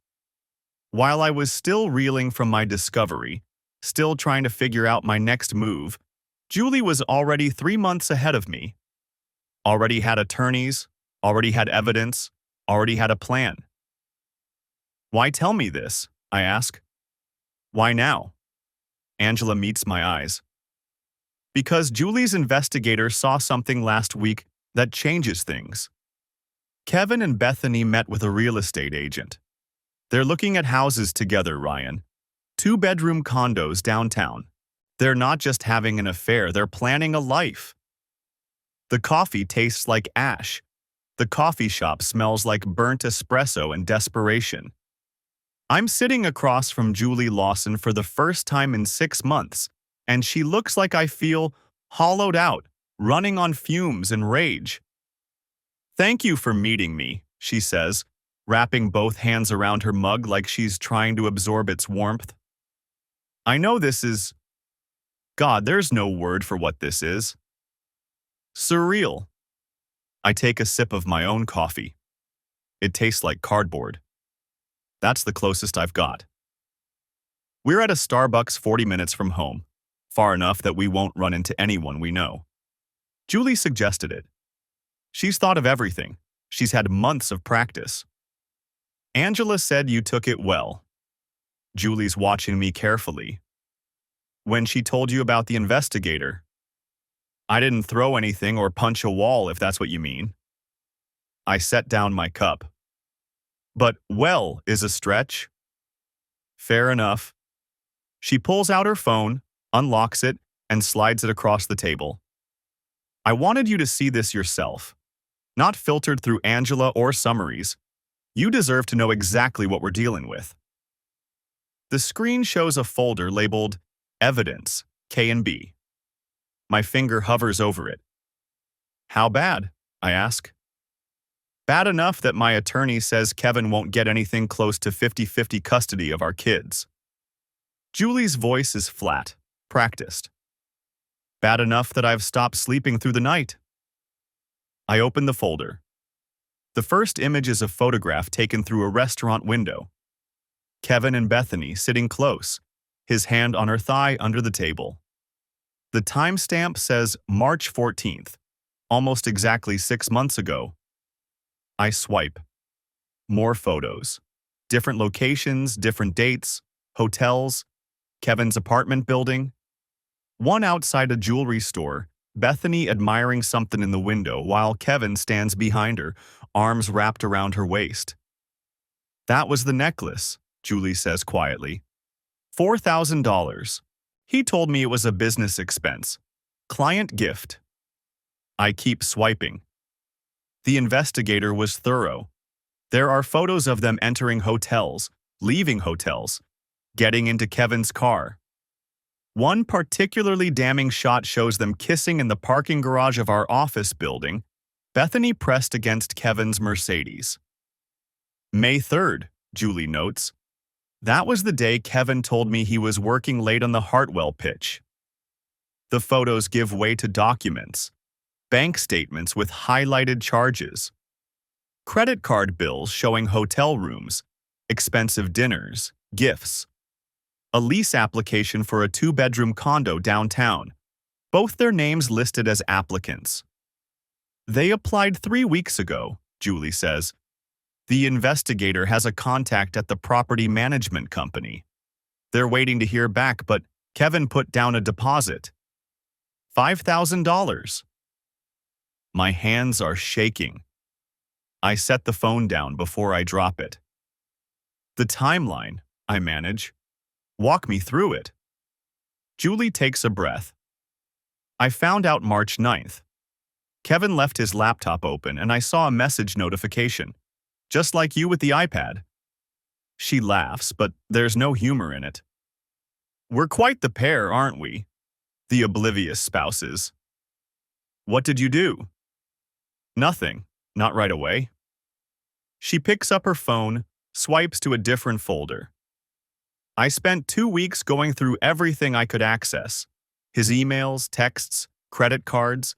While I was still reeling from my discovery, still trying to figure out my next move, Julie was already 3 months ahead of me. Already had attorneys, already had evidence, already had a plan. Why tell me this? I ask. Why now? Angela meets my eyes. Because Julie's investigator saw something last week that changes things. Kevin and Bethany met with a real estate agent. They're looking at houses together, Ryan. 2-bedroom condos downtown. They're not just having an affair, they're planning a life. The coffee tastes like ash. The coffee shop smells like burnt espresso and desperation. I'm sitting across from Julie Lawson for the first time in 6 months, and she looks like I feel hollowed out, running on fumes and rage. Thank you for meeting me, she says, wrapping both hands around her mug like she's trying to absorb its warmth. I know this is... God, there's no word for what this is. Surreal. I take a sip of my own coffee. It tastes like cardboard. That's the closest I've got. We're at a Starbucks 40 minutes from home, far enough that we won't run into anyone we know. Julie suggested it. She's thought of everything. She's had months of practice. Angela said you took it well. Julie's watching me carefully. When she told you about the investigator, I didn't throw anything or punch a wall, if that's what you mean. I set down my cup. But well is a stretch. Fair enough. She pulls out her phone, unlocks it, and slides it across the table. I wanted you to see this yourself. Not filtered through Angela or summaries. You deserve to know exactly what we're dealing with. The screen shows a folder labeled Evidence, K&B. My finger hovers over it. How bad? I ask. Bad enough that my attorney says Kevin won't get anything close to 50-50 custody of our kids. Julie's voice is flat, practiced. Bad enough that I've stopped sleeping through the night. I open the folder. The first image is a photograph taken through a restaurant window. Kevin and Bethany sitting close, his hand on her thigh under the table. The timestamp says March 14th, almost exactly 6 months ago. I swipe. More photos. Different locations, different dates, hotels, Kevin's apartment building. One outside a jewelry store, Bethany admiring something in the window while Kevin stands behind her, arms wrapped around her waist. That was the necklace, Julie says quietly. $4,000. He told me it was a business expense. Client gift. I keep swiping. The investigator was thorough. There are photos of them entering hotels, leaving hotels, getting into Kevin's car. One particularly damning shot shows them kissing in the parking garage of our office building, Bethany pressed against Kevin's Mercedes. May 3rd, Julie notes. That was the day Kevin told me he was working late on the Hartwell pitch. The photos give way to documents, bank statements with highlighted charges, credit card bills showing hotel rooms, expensive dinners, gifts, a lease application for a 2-bedroom condo downtown, both their names listed as applicants. They applied 3 weeks ago, Julie says. The investigator has a contact at the property management company. They're waiting to hear back, but Kevin put down a deposit. $5,000. My hands are shaking. I set the phone down before I drop it. The timeline, I manage. Walk me through it. Julie takes a breath. I found out March 9th. Kevin left his laptop open and I saw a message notification, just like you with the iPad. She laughs, but there's no humor in it. We're quite the pair, aren't we? The oblivious spouses. What did you do? Nothing. Not right away. She picks up her phone, swipes to a different folder. I spent 2 weeks going through everything I could access. His emails, texts, credit cards.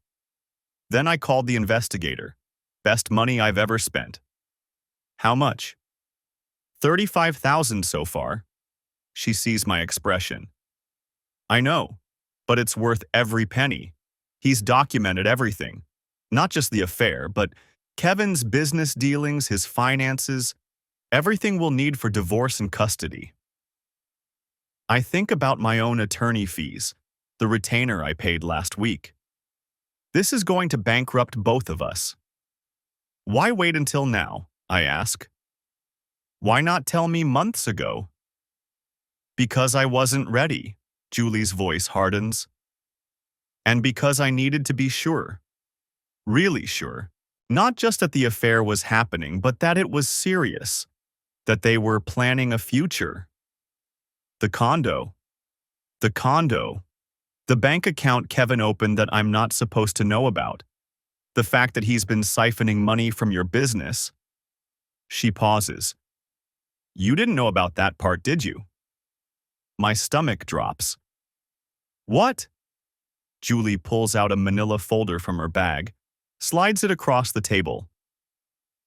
Then I called the investigator. Best money I've ever spent. How much? 35,000 so far. She sees my expression. I know, but it's worth every penny. He's documented everything. Not just the affair, but Kevin's business dealings, his finances, everything we'll need for divorce and custody. I think about my own attorney fees, the retainer I paid last week. This is going to bankrupt both of us. Why wait until now? I ask. Why not tell me months ago? Because I wasn't ready, Julie's voice hardens. And because I needed to be sure. Really sure. Not just that the affair was happening, but that it was serious. That they were planning a future. The condo. The condo. The bank account Kevin opened that I'm not supposed to know about. The fact that he's been siphoning money from your business. She pauses. You didn't know about that part, did you? My stomach drops. What? Julie pulls out a manila folder from her bag, slides it across the table.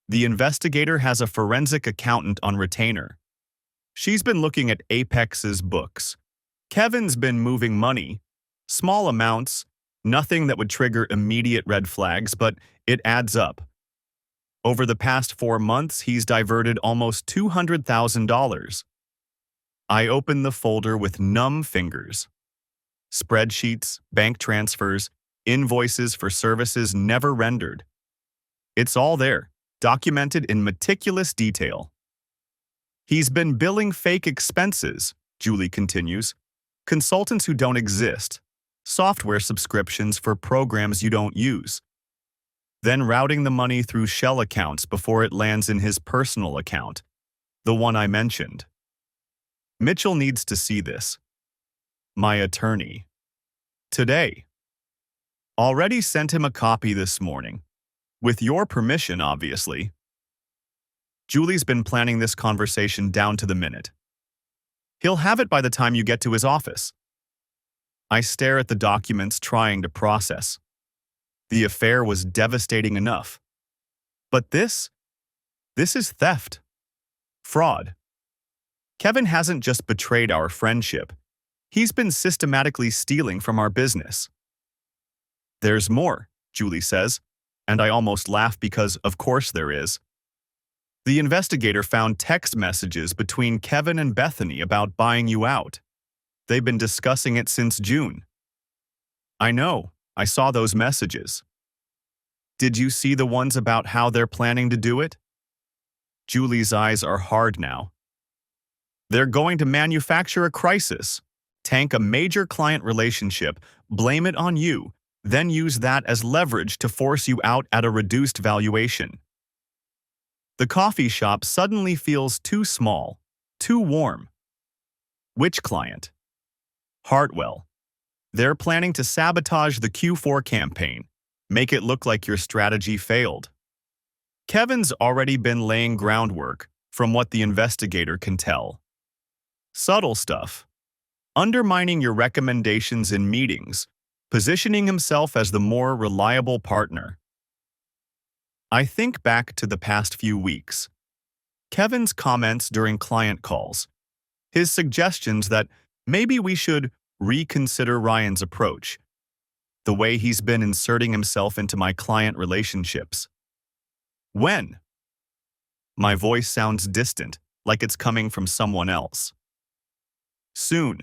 The investigator has a forensic accountant on retainer. She's been looking at Apex's books. Kevin's been moving money. Small amounts, nothing that would trigger immediate red flags, but it adds up. Over the past 4 months, he's diverted almost $200,000. I open the folder with numb fingers. Spreadsheets, bank transfers, invoices for services never rendered. It's all there, documented in meticulous detail. He's been billing fake expenses, Julie continues, consultants who don't exist, software subscriptions for programs you don't use, then routing the money through shell accounts before it lands in his personal account, the one I mentioned. Mitchell needs to see this. My attorney. Today. Already sent him a copy this morning. With your permission, obviously. Julie's been planning this conversation down to the minute. He'll have it by the time you get to his office. I stare at the documents, trying to process. The affair was devastating enough. But this is theft. Fraud. Kevin hasn't just betrayed our friendship. He's been systematically stealing from our business. There's more, Julie says, and I almost laugh because, of course, there is. The investigator found text messages between Kevin and Bethany about buying you out. They've been discussing it since June. I know, I saw those messages. Did you see the ones about how they're planning to do it? Julie's eyes are hard now. They're going to manufacture a crisis, tank a major client relationship, blame it on you, then use that as leverage to force you out at a reduced valuation. The coffee shop suddenly feels too small, too warm. Which client? Hartwell. They're planning to sabotage the Q4 campaign, make it look like your strategy failed. Kevin's already been laying groundwork, from what the investigator can tell. Subtle stuff. Undermining your recommendations in meetings, positioning himself as the more reliable partner. I think back to the past few weeks. Kevin's comments during client calls. His suggestions that maybe we should reconsider Ryan's approach. The way he's been inserting himself into my client relationships. When? My voice sounds distant, like it's coming from someone else. Soon.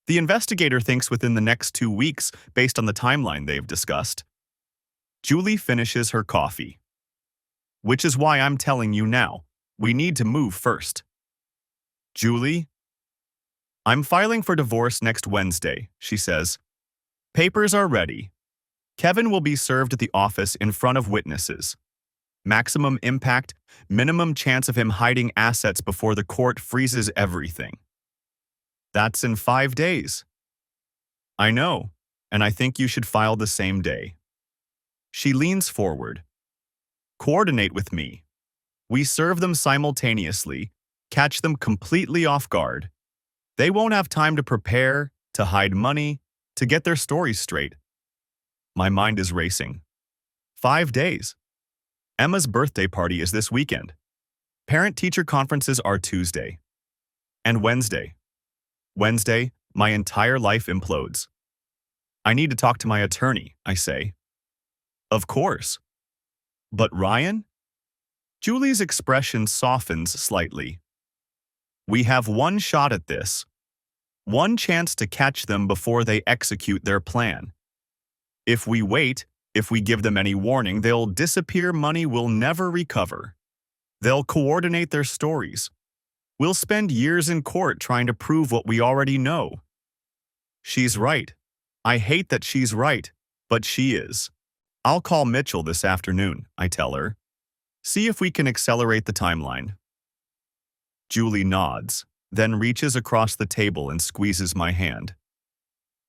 The investigator thinks within the next 2 weeks, based on the timeline they've discussed. Julie finishes her coffee. Which is why I'm telling you now, we need to move first. Julie? I'm filing for divorce next Wednesday, she says. Papers are ready. Kevin will be served at the office in front of witnesses. Maximum impact, minimum chance of him hiding assets before the court freezes everything. That's in 5 days. I know, and I think you should file the same day. She leans forward. Coordinate with me. We serve them simultaneously, catch them completely off guard. They won't have time to prepare, to hide money, to get their stories straight. My mind is racing. 5 days. Emma's birthday party is this weekend. Parent-teacher conferences are Tuesday. And Wednesday. Wednesday, my entire life implodes. I need to talk to my attorney, I say. Of course. But Ryan? Julie's expression softens slightly. We have one shot at this. One chance to catch them before they execute their plan. If we wait, if we give them any warning, they'll disappear. Money will never recover. They'll coordinate their stories. We'll spend years in court trying to prove what we already know. She's right. I hate that she's right, but she is. I'll call Mitchell this afternoon, I tell her. See if we can accelerate the timeline. Julie nods, then reaches across the table and squeezes my hand.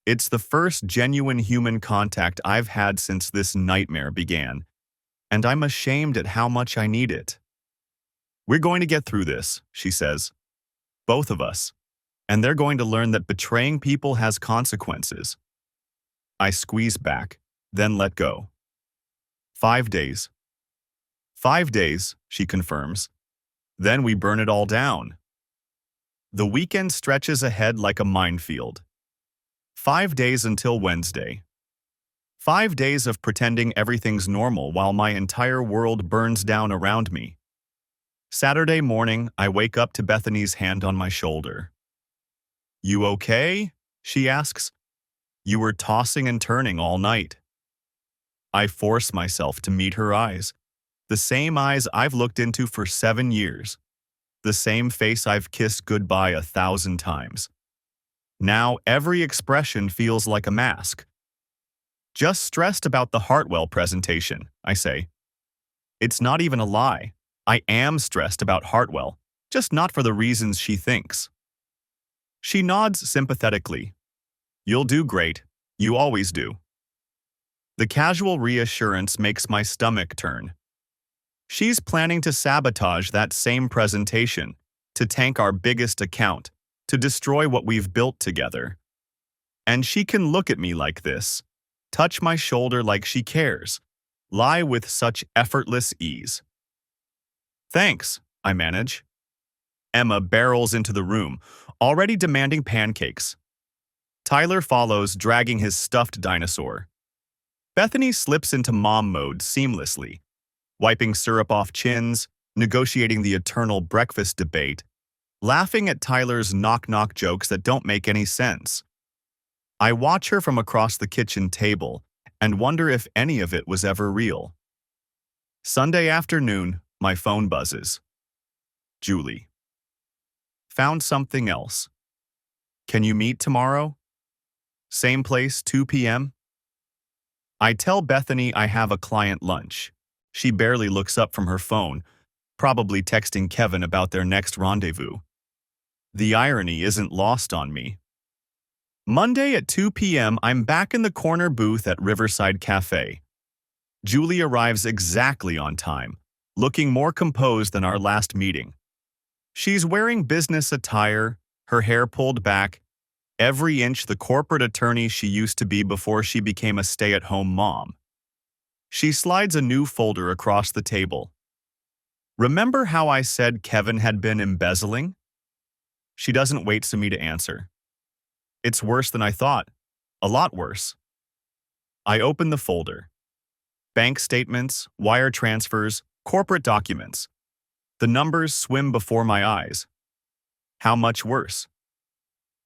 It's the first genuine human contact I've had since this nightmare began, and I'm ashamed at how much I need it. We're going to get through this, she says. Both of us. And they're going to learn that betraying people has consequences. I squeeze back, then let go. 5 days. 5 days, she confirms. Then we burn it all down. The weekend stretches ahead like a minefield. 5 days until Wednesday. 5 days of pretending everything's normal while my entire world burns down around me. Saturday morning, I wake up to Bethany's hand on my shoulder. You okay? She asks. You were tossing and turning all night. I force myself to meet her eyes. The same eyes I've looked into for 7 years. The same face I've kissed goodbye 1,000 times. Now every expression feels like a mask. Just stressed about the Hartwell presentation, I say. It's not even a lie. I am stressed about Hartwell, just not for the reasons she thinks. She nods sympathetically. You'll do great. You always do. The casual reassurance makes my stomach turn. She's planning to sabotage that same presentation, to tank our biggest account, to destroy what we've built together. And she can look at me like this, touch my shoulder like she cares, lie with such effortless ease. Thanks, I manage. Emma barrels into the room, already demanding pancakes. Tyler follows, dragging his stuffed dinosaur. Bethany slips into mom mode seamlessly, wiping syrup off chins, negotiating the eternal breakfast debate, laughing at Tyler's knock-knock jokes that don't make any sense. I watch her from across the kitchen table and wonder if any of it was ever real. Sunday afternoon, my phone buzzes. Julie. Found something else. Can you meet tomorrow? Same place, 2 p.m.? I tell Bethany I have a client lunch. She barely looks up from her phone, probably texting Kevin about their next rendezvous. The irony isn't lost on me. Monday at 2 p.m., I'm back in the corner booth at Riverside Cafe. Julie arrives exactly on time, looking more composed than our last meeting. She's wearing business attire, her hair pulled back, every inch the corporate attorney she used to be before she became a stay-at-home mom. She slides a new folder across the table. Remember how I said Kevin had been embezzling? She doesn't wait for me to answer. It's worse than I thought. A lot worse. I open the folder. Bank statements, wire transfers, corporate documents. The numbers swim before my eyes. How much worse?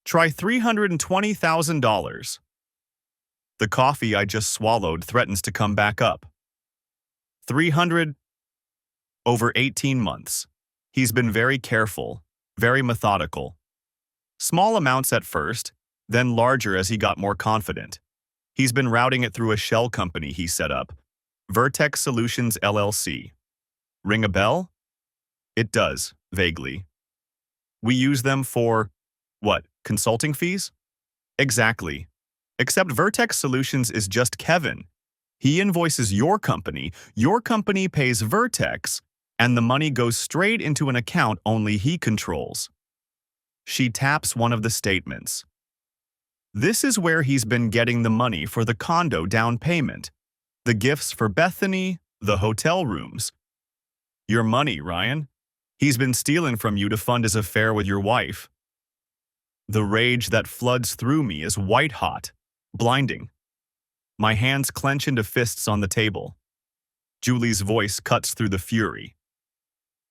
Try $320,000. The coffee I just swallowed threatens to come back up. 300 over 18 months. He's been very careful, very methodical. Small amounts at first, then larger as he got more confident. He's been routing it through a shell company he set up, Vertex Solutions LLC. Ring a bell? It does, vaguely. We use them for, what, consulting fees? Exactly. Except Vertex Solutions is just Kevin. He invoices your company pays Vertex, and the money goes straight into an account only he controls. She taps one of the statements. This is where he's been getting the money for the condo down payment, the gifts for Bethany, the hotel rooms. Your money, Ryan. He's been stealing from you to fund his affair with your wife. The rage that floods through me is white-hot, blinding. My hands clench into fists on the table. Julie's voice cuts through the fury.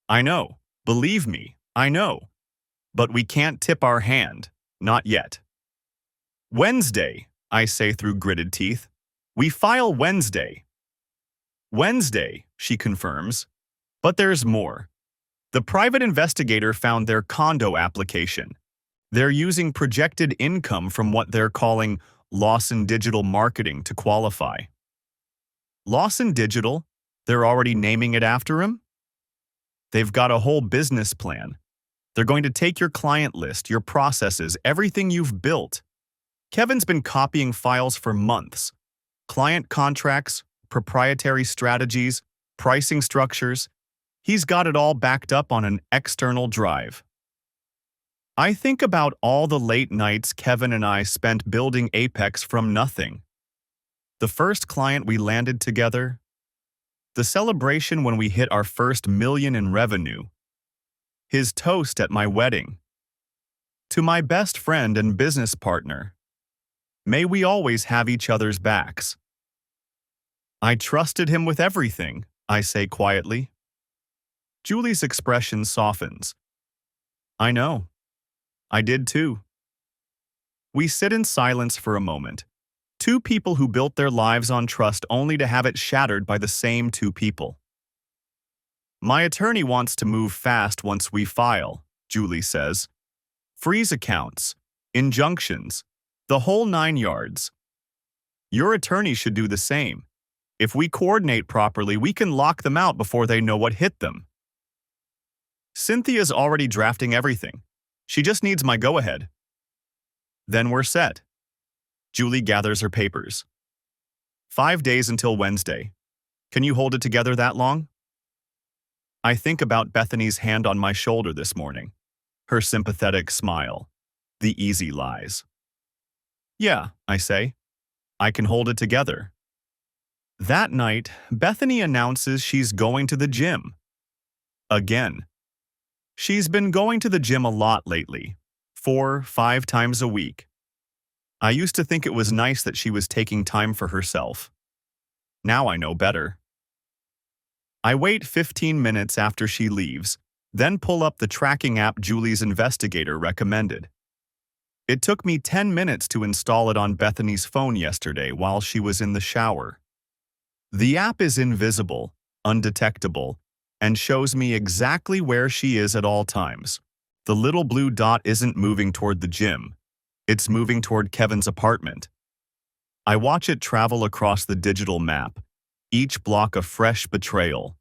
I know, believe me, I know. But we can't tip our hand, not yet. Wednesday, I say through gritted teeth. We file Wednesday. Wednesday, she confirms. But there's more. The private investigator found their condo application. They're using projected income from what they're calling Lawson Digital Marketing to qualify. Lawson Digital? They're already naming it after him? They've got a whole business plan. They're going to take your client list, your processes, everything you've built. Kevin's been copying files for months. Client contracts, proprietary strategies, pricing structures. He's got it all backed up on an external drive. I think about all the late nights Kevin and I spent building Apex from nothing. The first client we landed together. The celebration when we hit our first $1 million in revenue. His toast at my wedding. To my best friend and business partner. May we always have each other's backs. I trusted him with everything, I say quietly. Julie's expression softens. I know. I did too. We sit in silence for a moment. Two people who built their lives on trust only to have it shattered by the same two people. My attorney wants to move fast once we file, Julie says. Freeze accounts, injunctions, the whole 9 yards. Your attorney should do the same. If we coordinate properly, we can lock them out before they know what hit them. Cynthia's already drafting everything. She just needs my go-ahead. Then we're set. Julie gathers her papers. 5 days until Wednesday. Can you hold it together that long? I think about Bethany's hand on my shoulder this morning. Her sympathetic smile. The easy lies. Yeah, I say. I can hold it together. That night, Bethany announces she's going to the gym. Again. She's been going to the gym a lot lately, 4-5 times a week. I used to think it was nice that she was taking time for herself. Now I know better. I wait 15 minutes after she leaves, then pull up the tracking app Julie's investigator recommended. It took me 10 minutes to install it on Bethany's phone yesterday while she was in the shower. The app is invisible, undetectable, and shows me exactly where she is at all times. The little blue dot isn't moving toward the gym. It's moving toward Kevin's apartment. I watch it travel across the digital map, each block a fresh betrayal.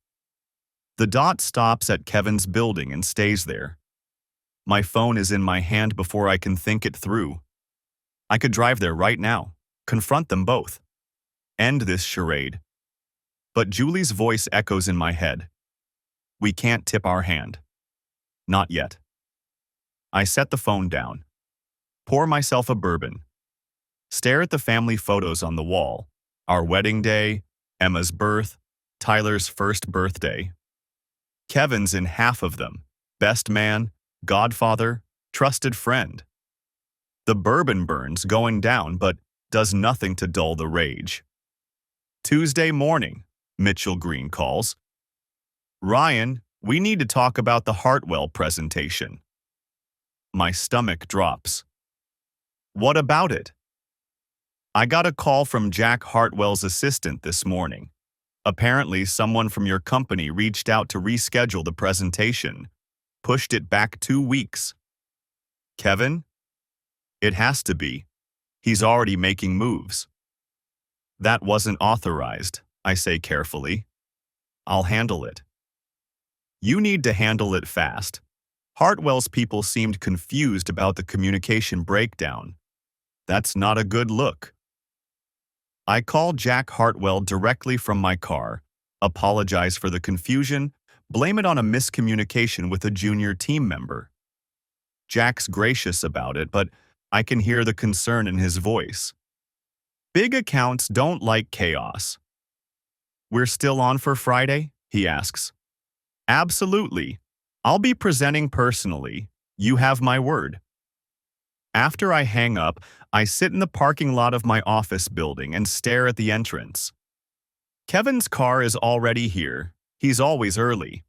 The dot stops at Kevin's building and stays there. My phone is in my hand before I can think it through. I could drive there right now, confront them both, end this charade. But Julie's voice echoes in my head. We can't tip our hand. Not yet. I set the phone down. Pour myself a bourbon. Stare at the family photos on the wall. Our wedding day, Emma's birth, Tyler's first birthday. Kevin's in half of them. Best man, godfather, trusted friend. The bourbon burns going down but does nothing to dull the rage. Tuesday morning, Mitchell Green calls. Ryan, we need to talk about the Hartwell presentation. My stomach drops. What about it? I got a call from Jack Hartwell's assistant this morning. Apparently, someone from your company reached out to reschedule the presentation, pushed it back 2 weeks. Kevin? It has to be. He's already making moves. That wasn't authorized, I say carefully. I'll handle it. You need to handle it fast. Hartwell's people seemed confused about the communication breakdown. That's not a good look. I call Jack Hartwell directly from my car, apologize for the confusion, blame it on a miscommunication with a junior team member. Jack's gracious about it, but I can hear the concern in his voice. Big accounts don't like chaos. We're still on for Friday? He asks. Absolutely. I'll be presenting personally. You have my word. After I hang up, I sit in the parking lot of my office building and stare at the entrance. Kevin's car is already here. He's always early.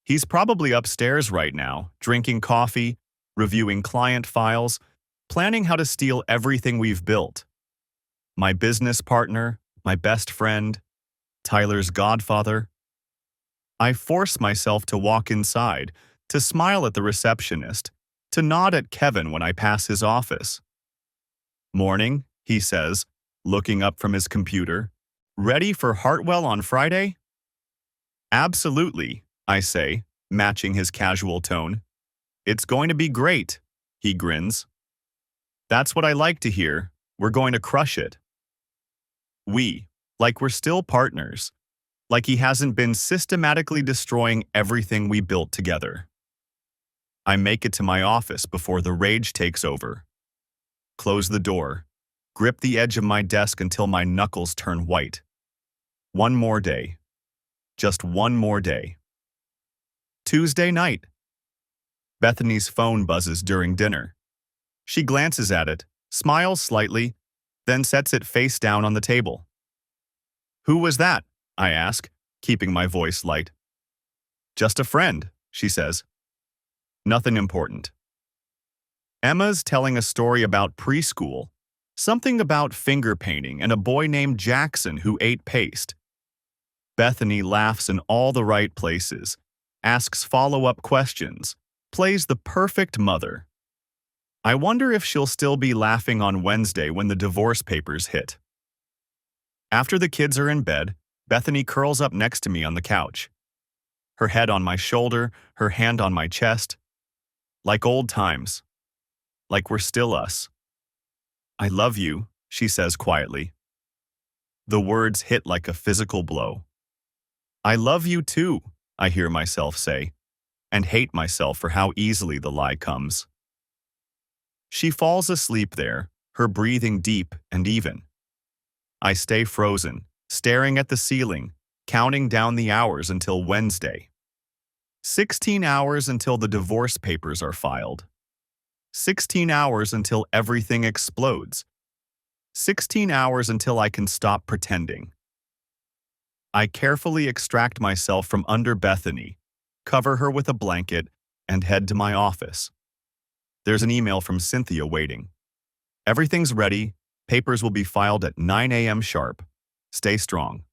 He's probably upstairs right now, drinking coffee, reviewing client files, planning how to steal everything we've built. My business partner, my best friend, Tyler's godfather. I force myself to walk inside, to smile at the receptionist, to nod at Kevin when I pass his office. Morning, he says, looking up from his computer. Ready for Hartwell on Friday? Absolutely, I say, matching his casual tone. It's going to be great, he grins. That's what I like to hear. We're going to crush it. We, like we're still partners, like he hasn't been systematically destroying everything we built together. I make it to my office before the rage takes over. Close the door, grip the edge of my desk until my knuckles turn white. One more day. Just one more day. Tuesday night. Bethany's phone buzzes during dinner. She glances at it, smiles slightly, then sets it face down on the table. Who was that? I ask, keeping my voice light. Just a friend, she says. Nothing important. Emma's telling a story about preschool, something about finger painting and a boy named Jackson who ate paste. Bethany laughs in all the right places, asks follow-up questions, plays the perfect mother. I wonder if she'll still be laughing on Wednesday when the divorce papers hit. After the kids are in bed, Bethany curls up next to me on the couch. Her head on my shoulder, her hand on my chest. Like old times. Like we're still us. I love you, she says quietly. The words hit like a physical blow. I love you too, I hear myself say, and hate myself for how easily the lie comes. She falls asleep there, her breathing deep and even. I stay frozen, staring at the ceiling, counting down the hours until Wednesday. 16 hours until the divorce papers are filed. 16 hours until everything explodes. 16 hours until I can stop pretending. I carefully extract myself from under Bethany, cover her with a blanket, and head to my office. There's an email from Cynthia waiting. Everything's ready. Papers will be filed at 9 a.m. sharp. Stay strong.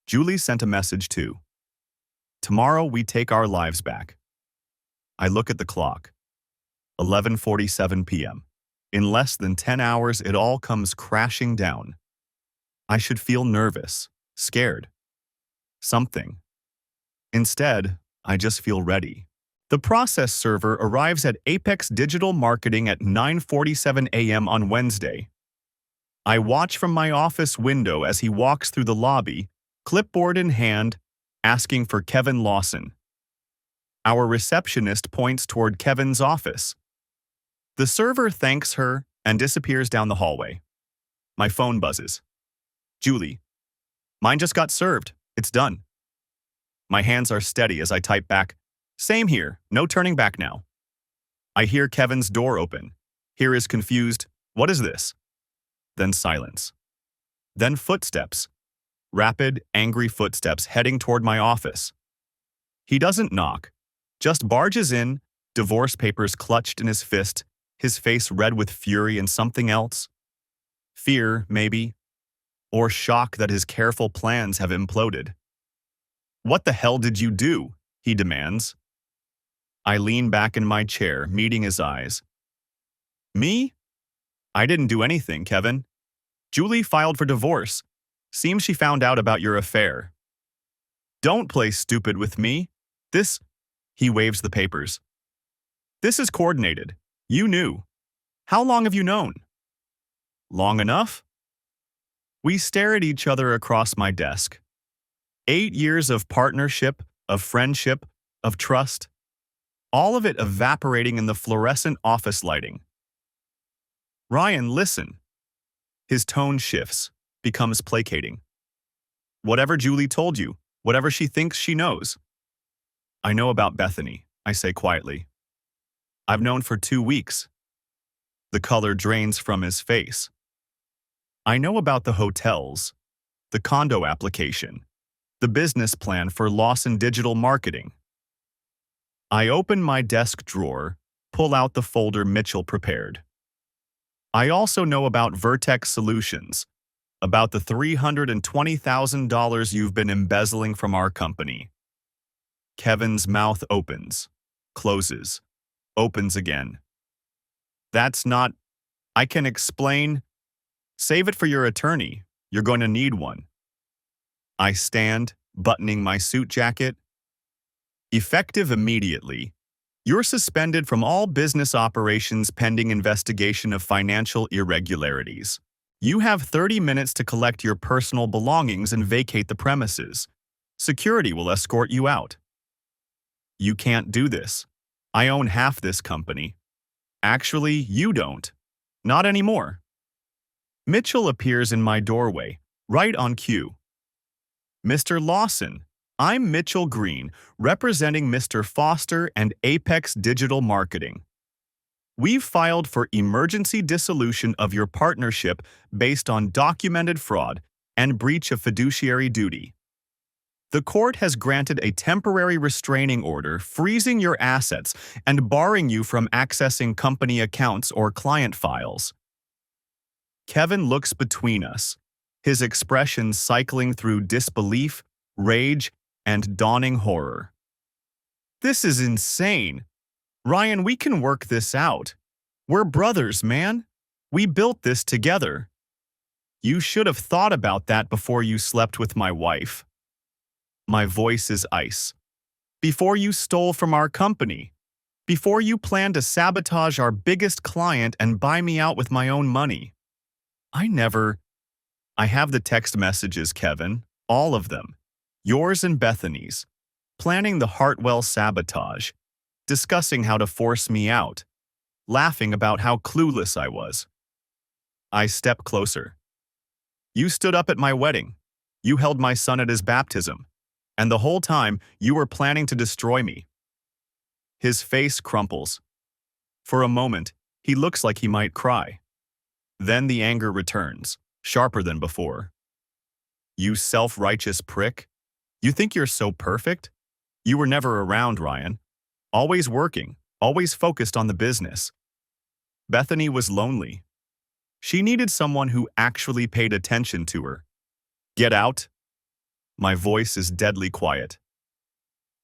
Julie sent a message too. Tomorrow we take our lives back. I look at the clock. 11:47 p.m. In less than 10 hours, it all comes crashing down. I should feel nervous, scared. Something. Instead, I just feel ready. The process server arrives at Apex Digital Marketing at 9:47 a.m. on Wednesday. I watch from my office window as he walks through the lobby, clipboard in hand, asking for Kevin Lawson. Our receptionist points toward Kevin's office. The server thanks her and disappears down the hallway. My phone buzzes. Julie. Mine just got served. It's done. My hands are steady as I type back, same here, no turning back now. I hear Kevin's door open. Hear his confused, what is this? Then silence. Then footsteps. Rapid, angry footsteps heading toward my office. He doesn't knock, just barges in, divorce papers clutched in his fist, his face red with fury and something else. Fear, maybe, or shock that his careful plans have imploded. What the hell did you do? He demands. I lean back in my chair, meeting his eyes. Me? I didn't do anything, Kevin. Julie filed for divorce. Seems she found out about your affair. Don't play stupid with me. This, he waves the papers. This is coordinated. You knew. How long have you known? Long enough? We stare at each other across my desk. 8 years of partnership, of friendship, of trust, all of it evaporating in the fluorescent office lighting. Ryan, listen. His tone shifts, becomes placating. Whatever Julie told you, whatever she thinks she knows. I know about Bethany, I say quietly. I've known for 2 weeks. The color drains from his face. I know about the hotels, the condo application, the business plan for Lawson Digital Marketing. I open my desk drawer, pull out the folder Mitchell prepared. I also know about Vertex Solutions, about the $320,000 you've been embezzling from our company. Kevin's mouth opens, closes, opens again. That's not, I can explain. Save it for your attorney. You're going to need one. I stand, buttoning my suit jacket. Effective immediately, you're suspended from all business operations pending investigation of financial irregularities. You have 30 minutes to collect your personal belongings and vacate the premises. Security will escort you out. You can't do this. I own half this company. Actually, you don't. Not anymore. Mitchell appears in my doorway, right on cue. Mr. Lawson, I'm Mitchell Green, representing Mr. Foster and Apex Digital Marketing. We've filed for emergency dissolution of your partnership based on documented fraud and breach of fiduciary duty. The court has granted a temporary restraining order freezing your assets and barring you from accessing company accounts or client files. Kevin looks between us, his expression cycling through disbelief, rage, and dawning horror. This is insane. Ryan, we can work this out. We're brothers, man. We built this together. You should have thought about that before you slept with my wife. My voice is ice. Before you stole from our company. Before you planned to sabotage our biggest client and buy me out with my own money. I have the text messages, Kevin. All of them. Yours and Bethany's. Planning the Hartwell sabotage. Discussing how to force me out. Laughing about how clueless I was. I step closer. You stood up at my wedding. You held my son at his baptism. And the whole time, you were planning to destroy me. His face crumples. For a moment, he looks like he might cry. Then the anger returns, sharper than before. You self-righteous prick. You think you're so perfect? You were never around, Ryan. Always working, always focused on the business. Bethany was lonely. She needed someone who actually paid attention to her. Get out. My voice is deadly quiet.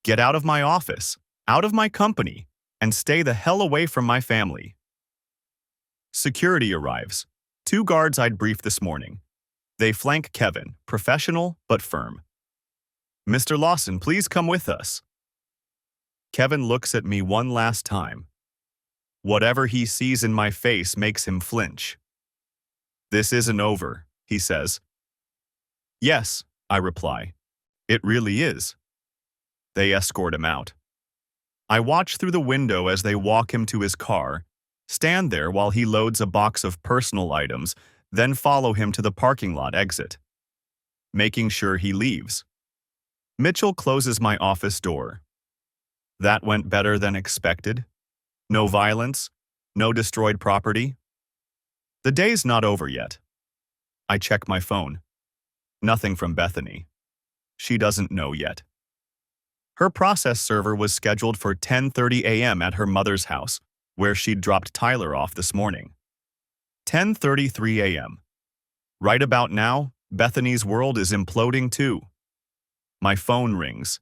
Get out of my office, out of my company, and stay the hell away from my family. Security arrives. 2 guards I'd briefed this morning. They flank Kevin, professional but firm. Mr. Lawson, please come with us. Kevin looks at me one last time. Whatever he sees in my face makes him flinch. This isn't over, he says. Yes, I reply. It really is. They escort him out. I watch through the window as they walk him to his car, stand there while he loads a box of personal items, then follow him to the parking lot exit, making sure he leaves. Mitchell closes my office door. That went better than expected. No violence, no destroyed property. The day's not over yet. I check my phone. Nothing from Bethany. She doesn't know yet. Her process server was scheduled for 10:30 a.m. at her mother's house, where she'd dropped Tyler off this morning. 10:33 a.m. Right about now, Bethany's world is imploding too. My phone rings.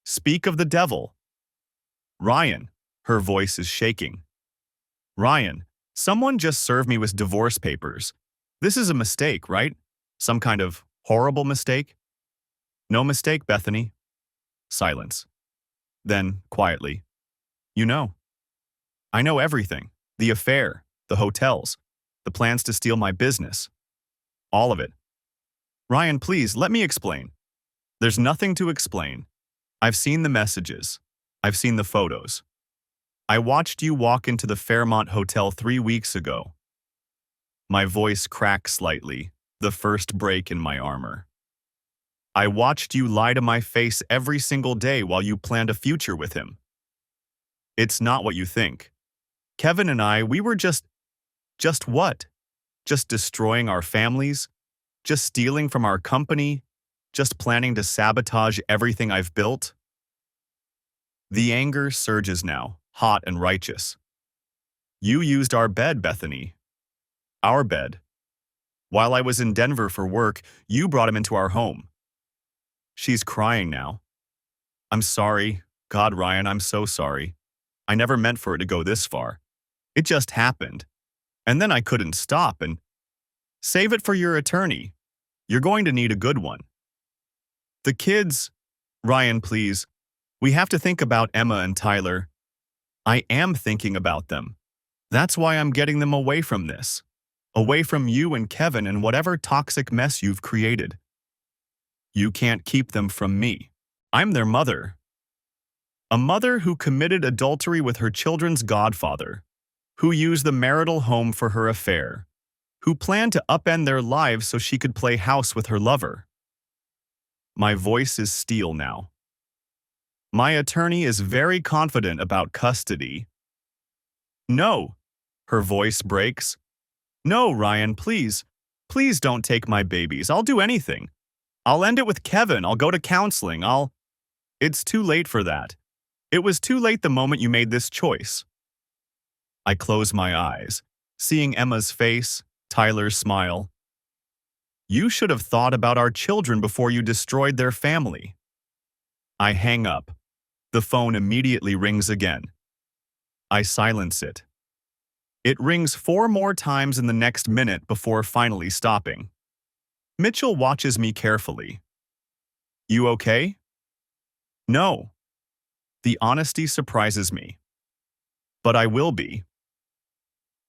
Speak of the devil. Ryan, her voice is shaking. Ryan, someone just served me with divorce papers. This is a mistake, right? Some kind of horrible mistake? No mistake, Bethany. Silence. Then, quietly, you know. I know everything. The affair, the hotels, the plans to steal my business. All of it. Ryan, please, let me explain. There's nothing to explain. I've seen the messages. I've seen the photos. I watched you walk into the Fairmont Hotel 3 weeks ago. My voice cracked slightly, the first break in my armor. I watched you lie to my face every single day while you planned a future with him. It's not what you think. Kevin and I, we were just what? Just destroying our families? Just stealing from our company? Just planning to sabotage everything I've built? The anger surges now, hot and righteous. You used our bed, Bethany. Our bed. While I was in Denver for work, you brought him into our home. She's crying now. I'm sorry. God, Ryan, I'm so sorry. I never meant for it to go this far. It just happened. And then I couldn't stop and save it for your attorney. You're going to need a good one. The kids, Ryan, please. We have to think about Emma and Tyler. I am thinking about them. That's why I'm getting them away from this. Away from you and Kevin and whatever toxic mess you've created. You can't keep them from me. I'm their mother. A mother who committed adultery with her children's godfather, who used the marital home for her affair, who planned to upend their lives so she could play house with her lover. My voice is steel now. My attorney is very confident about custody. No, her voice breaks. No, Ryan, please. Please don't take my babies. I'll do anything. I'll end it with Kevin. I'll go to counseling. It's too late for that. It was too late the moment you made this choice. I close my eyes, seeing Emma's face, Tyler's smile. You should have thought about our children before you destroyed their family. I hang up. The phone immediately rings again. I silence it. It rings 4 more times in the next minute before finally stopping. Mitchell watches me carefully. You okay? No. The honesty surprises me. But I will be.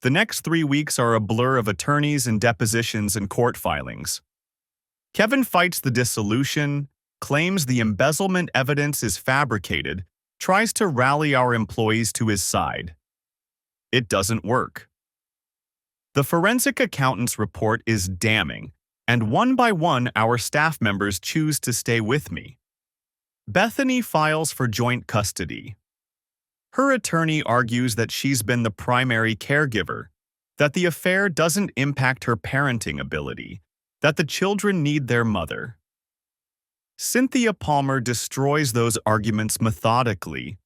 The next 3 weeks are a blur of attorneys and depositions and court filings. Kevin fights the dissolution, claims the embezzlement evidence is fabricated, tries to rally our employees to his side. It doesn't work. The forensic accountant's report is damning, and one by one our staff members choose to stay with me. Bethany files for joint custody. Her attorney argues that she's been the primary caregiver, that the affair doesn't impact her parenting ability, that the children need their mother. Cynthia Palmer destroys those arguments methodically,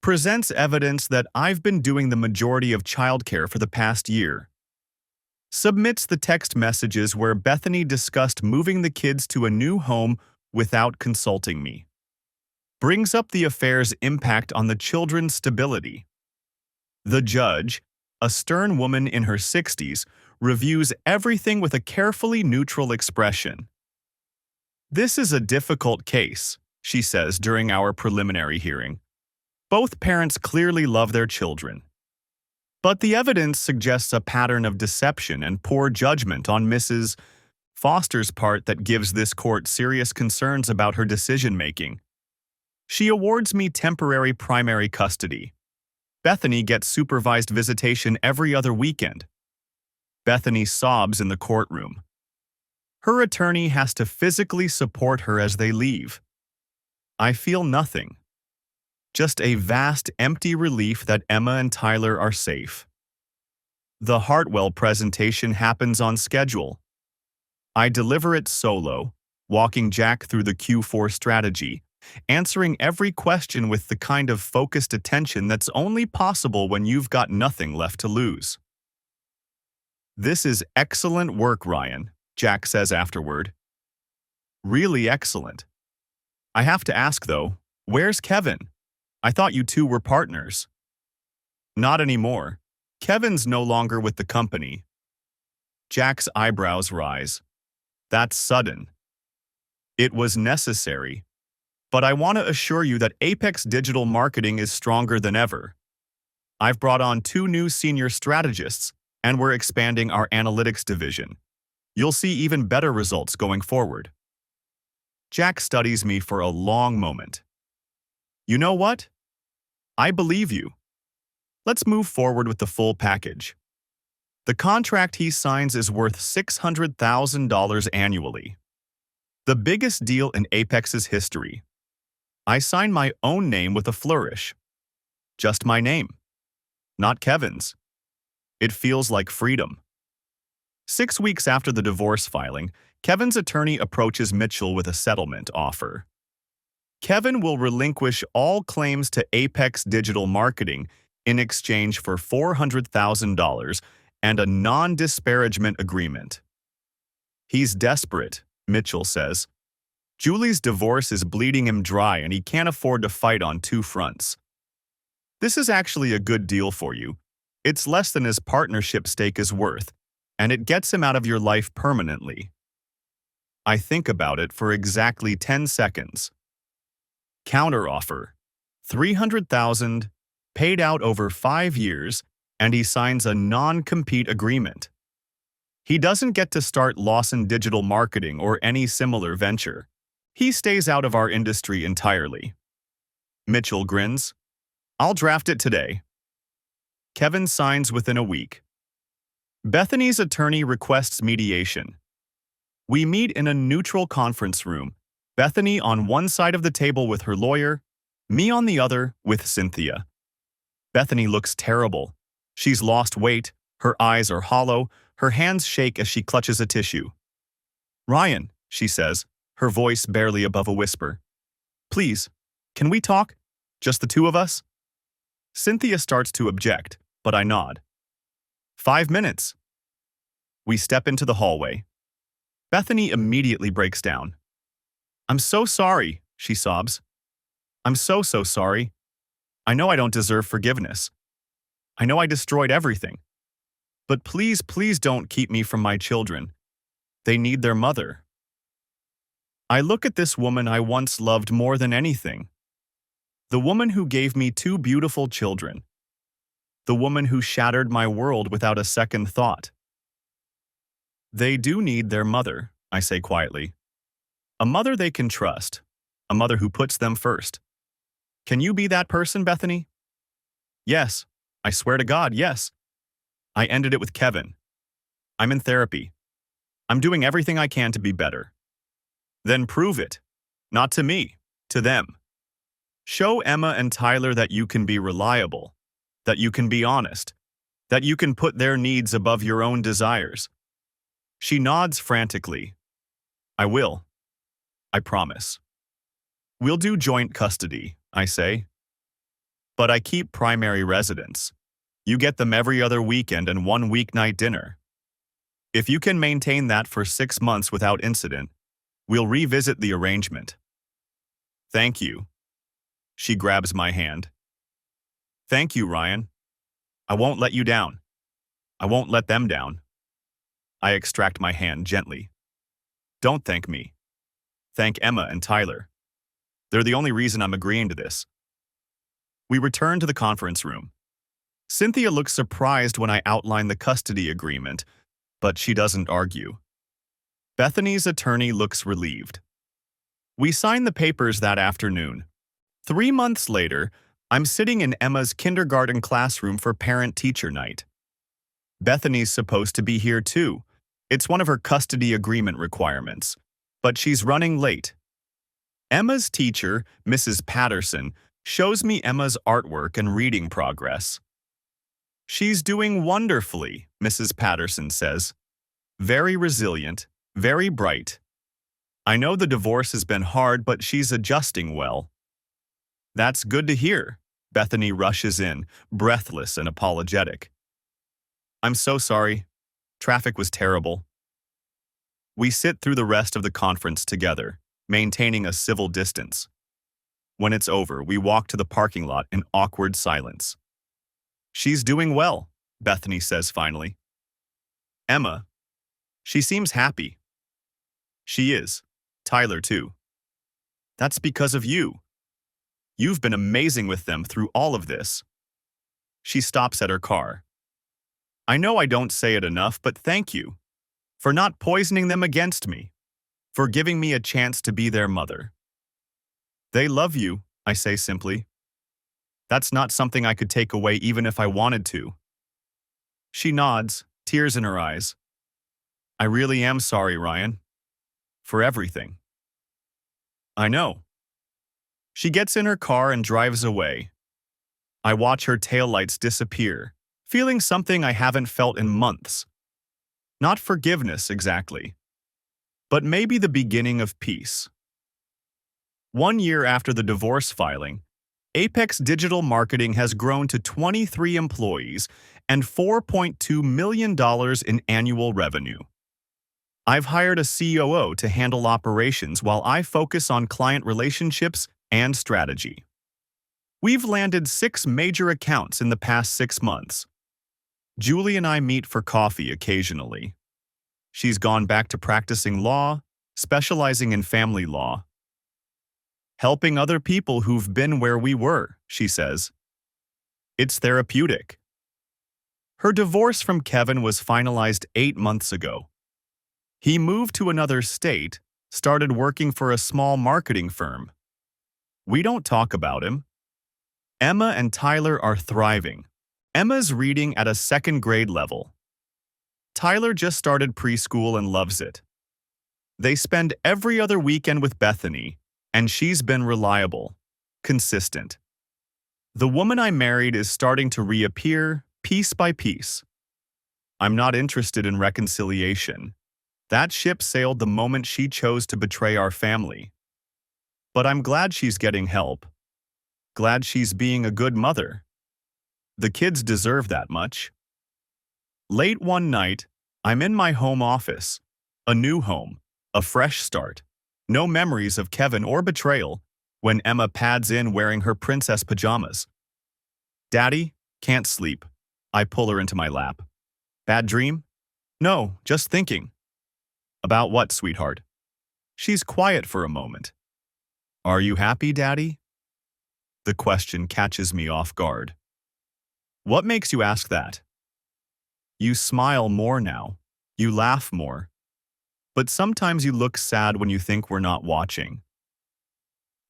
presents evidence that I've been doing the majority of childcare for the past year, submits the text messages where Bethany discussed moving the kids to a new home without consulting me, brings up the affair's impact on the children's stability. The judge, a stern woman in her 60s, reviews everything with a carefully neutral expression. This is a difficult case, she says during our preliminary hearing. Both parents clearly love their children. But the evidence suggests a pattern of deception and poor judgment on Mrs. Foster's part that gives this court serious concerns about her decision-making. She awards me temporary primary custody. Bethany gets supervised visitation every other weekend. Bethany sobs in the courtroom. Her attorney has to physically support her as they leave. I feel nothing. Just a vast, empty relief that Emma and Tyler are safe. The Hartwell presentation happens on schedule. I deliver it solo, walking Jack through the Q4 strategy, answering every question with the kind of focused attention that's only possible when you've got nothing left to lose. This is excellent work, Ryan, Jack says afterward. Really excellent. I have to ask, though, where's Kevin? I thought you two were partners. Not anymore. Kevin's no longer with the company. Jack's eyebrows rise. That's sudden. It was necessary. But I want to assure you that Apex Digital Marketing is stronger than ever. I've brought on 2 new senior strategists, and we're expanding our analytics division. You'll see even better results going forward. Jack studies me for a long moment. You know what? I believe you. Let's move forward with the full package. The contract he signs is worth $600,000 annually. The biggest deal in Apex's history. I sign my own name with a flourish. Just my name. Not Kevin's. It feels like freedom. 6 weeks after the divorce filing, Kevin's attorney approaches Mitchell with a settlement offer. Kevin will relinquish all claims to Apex Digital Marketing in exchange for $400,000 and a non-disparagement agreement. He's desperate, Mitchell says. Julie's divorce is bleeding him dry and he can't afford to fight on two fronts. This is actually a good deal for you. It's less than his partnership stake is worth, and it gets him out of your life permanently. I think about it for exactly 10 seconds. Counteroffer. $300,000, paid out over 5 years, and he signs a non-compete agreement. He doesn't get to start Lawson Digital Marketing or any similar venture. He stays out of our industry entirely. Mitchell grins. I'll draft it today. Kevin signs within a week. Bethany's attorney requests mediation. We meet in a neutral conference room, Bethany on one side of the table with her lawyer, me on the other with Cynthia. Bethany looks terrible. She's lost weight, her eyes are hollow, her hands shake as she clutches a tissue. Ryan, she says, her voice barely above a whisper. Please, can we talk? Just the two of us? Cynthia starts to object, but I nod. 5 minutes. We step into the hallway. Bethany immediately breaks down. I'm so sorry, she sobs. I'm so sorry. I know I don't deserve forgiveness. I know I destroyed everything. But please don't keep me from my children. They need their mother. I look at this woman I once loved more than anything. The woman who gave me 2 beautiful children. The woman who shattered my world without a second thought. They do need their mother, I say quietly. A mother they can trust. A mother who puts them first. Can you be that person, Bethany? Yes. I swear to God, yes. I ended it with Kevin. I'm in therapy. I'm doing everything I can to be better. Then prove it. Not to me, to them. Show Emma and Tyler that you can be reliable, that you can be honest, that you can put their needs above your own desires. She nods frantically. I will. I promise. We'll do joint custody, I say. But I keep primary residence. You get them every other weekend and 1 weeknight dinner. If you can maintain that for 6 months without incident, we'll revisit the arrangement. Thank you. She grabs my hand. Thank you, Ryan. I won't let you down. I won't let them down. I extract my hand gently. Don't thank me. Thank Emma and Tyler. They're the only reason I'm agreeing to this. We return to the conference room. Cynthia looks surprised when I outline the custody agreement, but she doesn't argue. Bethany's attorney looks relieved. We sign the papers that afternoon. 3 months later, I'm sitting in Emma's kindergarten classroom for parent-teacher night. Bethany's supposed to be here too. It's one of her custody agreement requirements, but she's running late. Emma's teacher, Mrs. Patterson, shows me Emma's artwork and reading progress. She's doing wonderfully, Mrs. Patterson says. Very resilient, very bright. I know the divorce has been hard, but she's adjusting well. That's good to hear. Bethany rushes in, breathless and apologetic. I'm so sorry. Traffic was terrible. We sit through the rest of the conference together, maintaining a civil distance. When it's over, we walk to the parking lot in awkward silence. She's doing well, Bethany says finally. Emma, she seems happy. She is. Tyler, too. That's because of you. You've been amazing with them through all of this. She stops at her car. I know I don't say it enough, but thank you. for not poisoning them against me, for giving me a chance to be their mother. They love you, I say simply. That's not something I could take away even if I wanted to. She nods, tears in her eyes. I really am sorry, Ryan. For everything. I know. She gets in her car and drives away. I watch her taillights disappear, feeling something I haven't felt in months. Not forgiveness, exactly, but maybe the beginning of peace. 1 year after the divorce filing, Apex Digital Marketing has grown to 23 employees and $4.2 million in annual revenue. I've hired a COO to handle operations while I focus on client relationships and strategy. We've landed 6 major accounts in the past 6 months. Julie and I meet for coffee occasionally. She's gone back to practicing law, specializing in family law. Helping other people who've been where we were, she says. It's therapeutic. Her divorce from Kevin was finalized 8 months ago. He moved to another state, started working for a small marketing firm. We don't talk about him. Emma and Tyler are thriving. Emma's reading at a 2nd grade level. Tyler just started preschool and loves it. They spend every other weekend with Bethany, and she's been reliable, consistent. The woman I married is starting to reappear piece by piece. I'm not interested in reconciliation. That ship sailed the moment she chose to betray our family. But I'm glad she's getting help. Glad she's being a good mother. The kids deserve that much. Late one night, I'm in my home office. A new home, a fresh start. No memories of Kevin or betrayal when Emma pads in wearing her princess pajamas. Daddy, can't sleep. I pull her into my lap. Bad dream? No, just thinking. About what, sweetheart? She's quiet for a moment. Are you happy, Daddy? The question catches me off guard. What makes you ask that? You smile more now. You laugh more. But sometimes you look sad when you think we're not watching.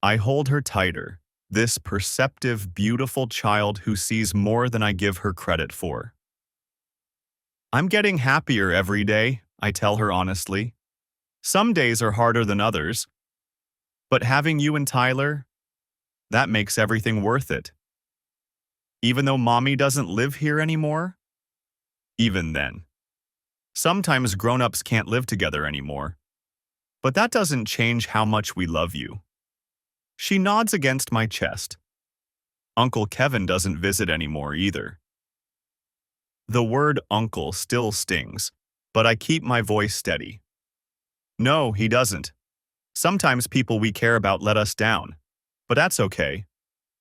I hold her tighter, this perceptive, beautiful child who sees more than I give her credit for. I'm getting happier every day, I tell her honestly. Some days are harder than others. But having you and Tyler, that makes everything worth it. Even though Mommy doesn't live here anymore? Even then. Sometimes grown-ups can't live together anymore. But that doesn't change how much we love you. She nods against my chest. Uncle Kevin doesn't visit anymore either. The word uncle still stings, but I keep my voice steady. No, he doesn't. Sometimes people we care about let us down, but that's okay.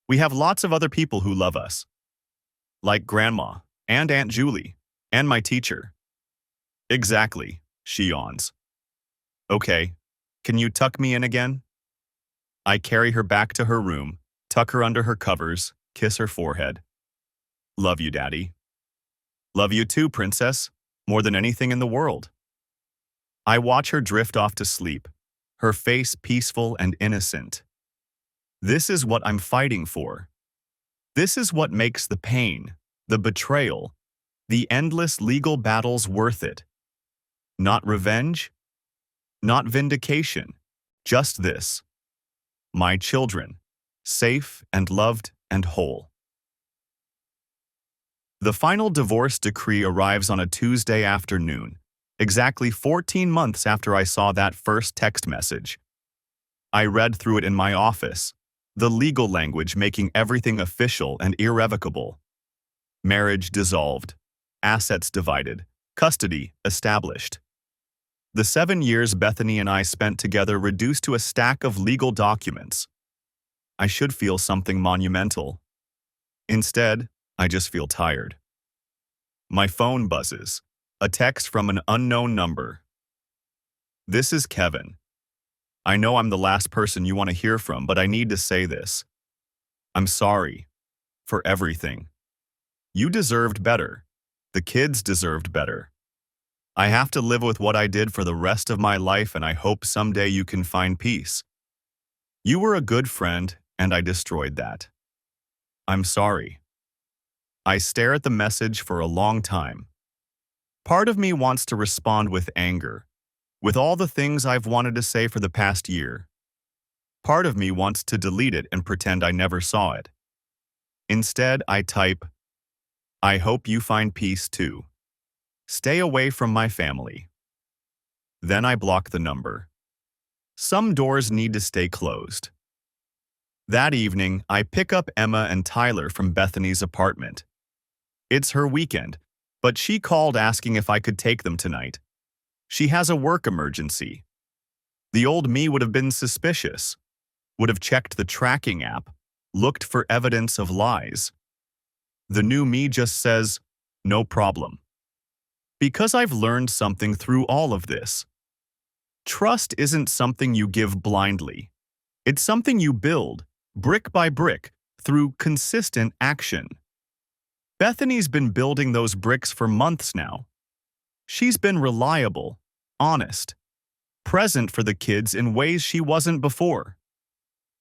We have lots of other people who love us. Like Grandma, and Aunt Julie, and my teacher. Exactly, she yawns. Okay, can you tuck me in again? I carry her back to her room, tuck her under her covers, kiss her forehead. Love you, Daddy. Love you too, Princess, more than anything in the world. I watch her drift off to sleep, her face peaceful and innocent. This is what I'm fighting for. This is what makes the pain, the betrayal, the endless legal battles worth it. Not revenge, not vindication, just this. My children, safe and loved and whole. The final divorce decree arrives on a Tuesday afternoon, exactly 14 months after I saw that first text message. I read through it in my office, the legal language making everything official and irrevocable. Marriage dissolved, assets divided, custody established. The 7 years Bethany and I spent together reduced to a stack of legal documents. I should feel something monumental. Instead, I just feel tired. My phone buzzes, a text from an unknown number. This is Kevin. I know I'm the last person you want to hear from, but I need to say this. I'm sorry for everything. You deserved better. The kids deserved better. I have to live with what I did for the rest of my life, and I hope someday you can find peace. You were a good friend, and I destroyed that. I'm sorry. I stare at the message for a long time. Part of me wants to respond with anger, with all the things I've wanted to say for the past year. Part of me wants to delete it and pretend I never saw it. Instead, I type, I hope you find peace too. Stay away from my family. Then I block the number. Some doors need to stay closed. That evening, I pick up Emma and Tyler from Bethany's apartment. It's her weekend, but she called asking if I could take them tonight. She has a work emergency. The old me would have been suspicious, would have checked the tracking app, looked for evidence of lies. The new me just says, no problem. Because I've learned something through all of this. Trust isn't something you give blindly. It's something you build, brick by brick, through consistent action. Bethany's been building those bricks for months now. She's been reliable, honest, present for the kids in ways she wasn't before.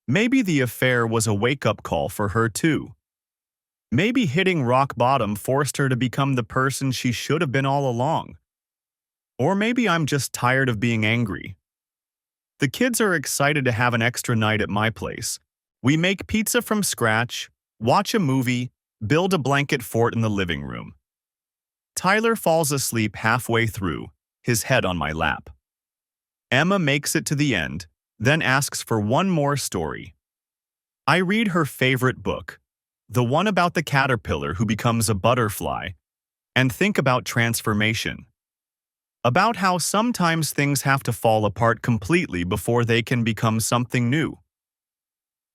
Maybe the affair was a wake-up call for her too. Maybe hitting rock bottom forced her to become the person she should have been all along. Or maybe I'm just tired of being angry. The kids are excited to have an extra night at my place. We make pizza from scratch, watch a movie, build a blanket fort in the living room. Tyler falls asleep halfway through, his head on my lap. Emma makes it to the end, then asks for one more story. I read her favorite book, the one about the caterpillar who becomes a butterfly, and think about transformation. About how sometimes things have to fall apart completely before they can become something new.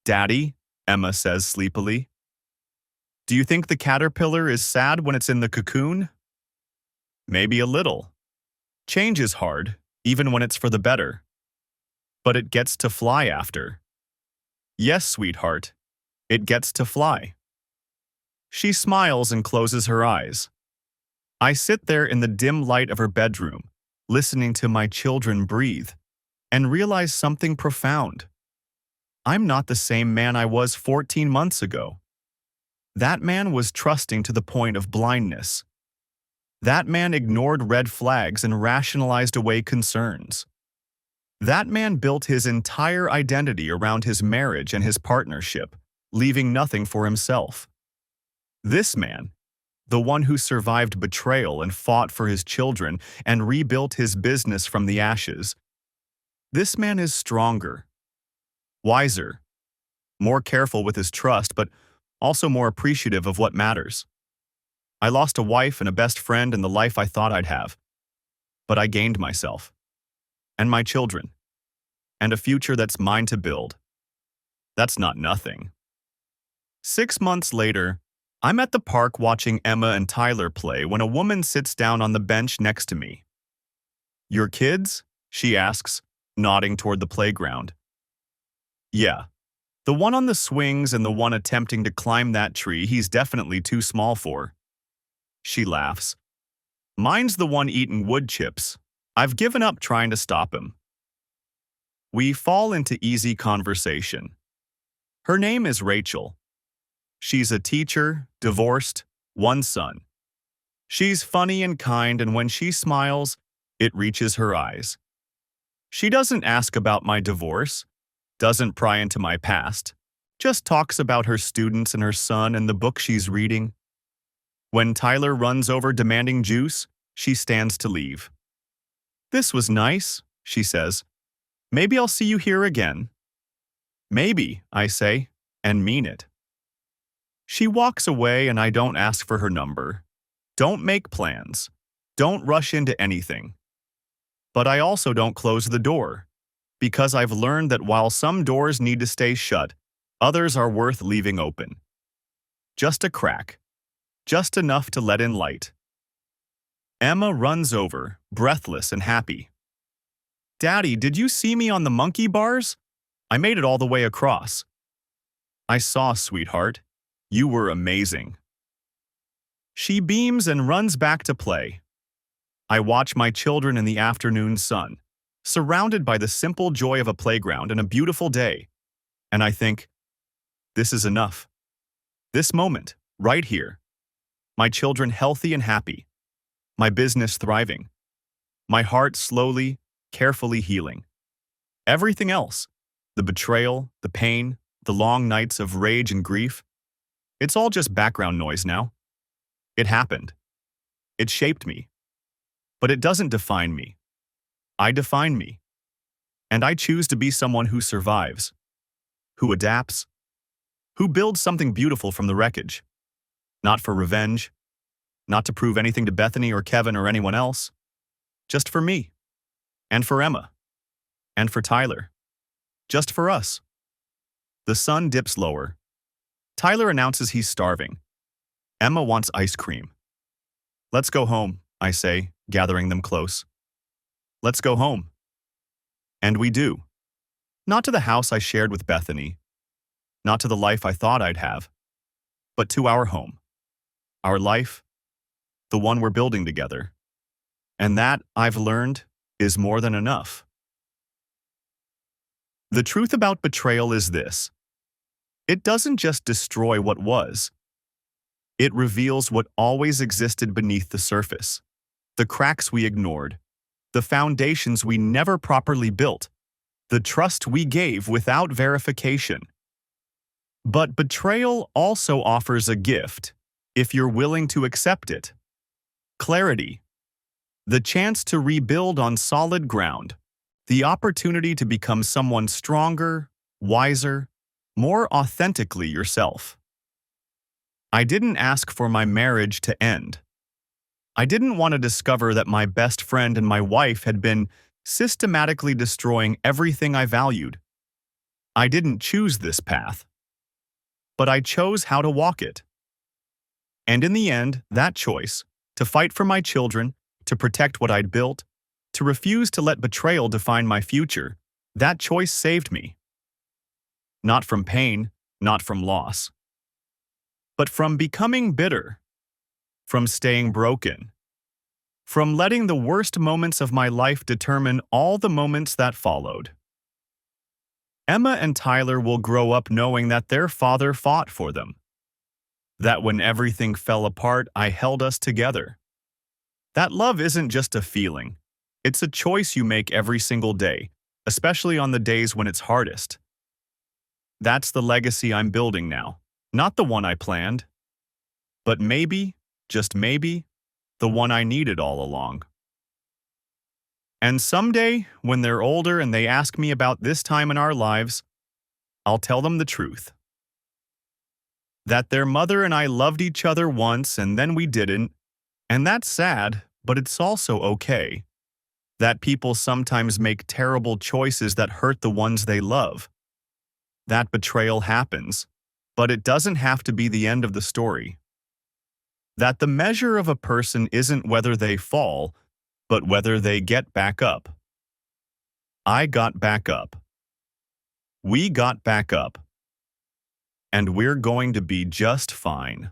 Daddy, Emma says sleepily. Do you think the caterpillar is sad when it's in the cocoon? Maybe a little. Change is hard, even when it's for the better. But it gets to fly after. Yes, sweetheart, it gets to fly. She smiles and closes her eyes. I sit there in the dim light of her bedroom, listening to my children breathe, and realize something profound. I'm not the same man I was 14 months ago. That man was trusting to the point of blindness. That man ignored red flags and rationalized away concerns. That man built his entire identity around his marriage and his partnership, leaving nothing for himself. This man, the one who survived betrayal and fought for his children and rebuilt his business from the ashes, this man is stronger, wiser, more careful with his trust, but also more appreciative of what matters. I lost a wife and a best friend and the life I thought I'd have, but I gained myself, and my children, and a future that's mine to build. That's not nothing. 6 months later, I'm at the park watching Emma and Tyler play when a woman sits down on the bench next to me. Your kids? She asks, nodding toward the playground. Yeah, the one on the swings and the one attempting to climb that tree he's definitely too small for. She laughs. Mine's the one eating wood chips. I've given up trying to stop him. We fall into easy conversation. Her name is Rachel. She's a teacher, divorced, one son. She's funny and kind, and when she smiles, it reaches her eyes. She doesn't ask about my divorce, doesn't pry into my past, just talks about her students and her son and the book she's reading. When Tyler runs over demanding juice, she stands to leave. This was nice, she says. Maybe I'll see you here again. Maybe, I say, and mean it. She walks away and I don't ask for her number. Don't make plans. Don't rush into anything. But I also don't close the door, because I've learned that while some doors need to stay shut, others are worth leaving open. Just a crack. Just enough to let in light. Emma runs over, breathless and happy. Daddy, did you see me on the monkey bars? I made it all the way across. I saw, sweetheart. You were amazing. She beams and runs back to play. I watch my children in the afternoon sun, surrounded by the simple joy of a playground and a beautiful day, and I think, this is enough. This moment, right here, my children healthy and happy, my business thriving, my heart slowly, carefully healing. Everything else, the betrayal, the pain, the long nights of rage and grief, it's all just background noise now. It happened. It shaped me. But it doesn't define me. I define me. And I choose to be someone who survives, who adapts, who builds something beautiful from the wreckage. Not for revenge, not to prove anything to Bethany or Kevin or anyone else, just for me, and for Emma, and for Tyler, just for us. The sun dips lower. Tyler announces he's starving. Emma wants ice cream. Let's go home, I say, gathering them close. Let's go home. And we do. Not to the house I shared with Bethany, not to the life I thought I'd have, but to our home. Our life, the one we're building together. And that, I've learned, is more than enough. The truth about betrayal is this. It doesn't just destroy what was. It reveals what always existed beneath the surface. The cracks we ignored, the foundations we never properly built, the trust we gave without verification. But betrayal also offers a gift, if you're willing to accept it. Clarity. The chance to rebuild on solid ground. The opportunity to become someone stronger, wiser, more authentically yourself. I didn't ask for my marriage to end. I didn't want to discover that my best friend and my wife had been systematically destroying everything I valued. I didn't choose this path, but I chose how to walk it. And in the end, that choice, to fight for my children, to protect what I'd built, to refuse to let betrayal define my future, that choice saved me. Not from pain, not from loss, but from becoming bitter, from staying broken, from letting the worst moments of my life determine all the moments that followed. Emma and Tyler will grow up knowing that their father fought for them, that when everything fell apart, I held us together. That love isn't just a feeling. It's a choice you make every single day, especially on the days when it's hardest. That's the legacy I'm building now, not the one I planned, but maybe, just maybe, the one I needed all along. And someday, when they're older and they ask me about this time in our lives, I'll tell them the truth. That their mother and I loved each other once and then we didn't, and that's sad, but it's also okay. That people sometimes make terrible choices that hurt the ones they love. That betrayal happens, but it doesn't have to be the end of the story. That the measure of a person isn't whether they fall, but whether they get back up. I got back up. We got back up. And we're going to be just fine.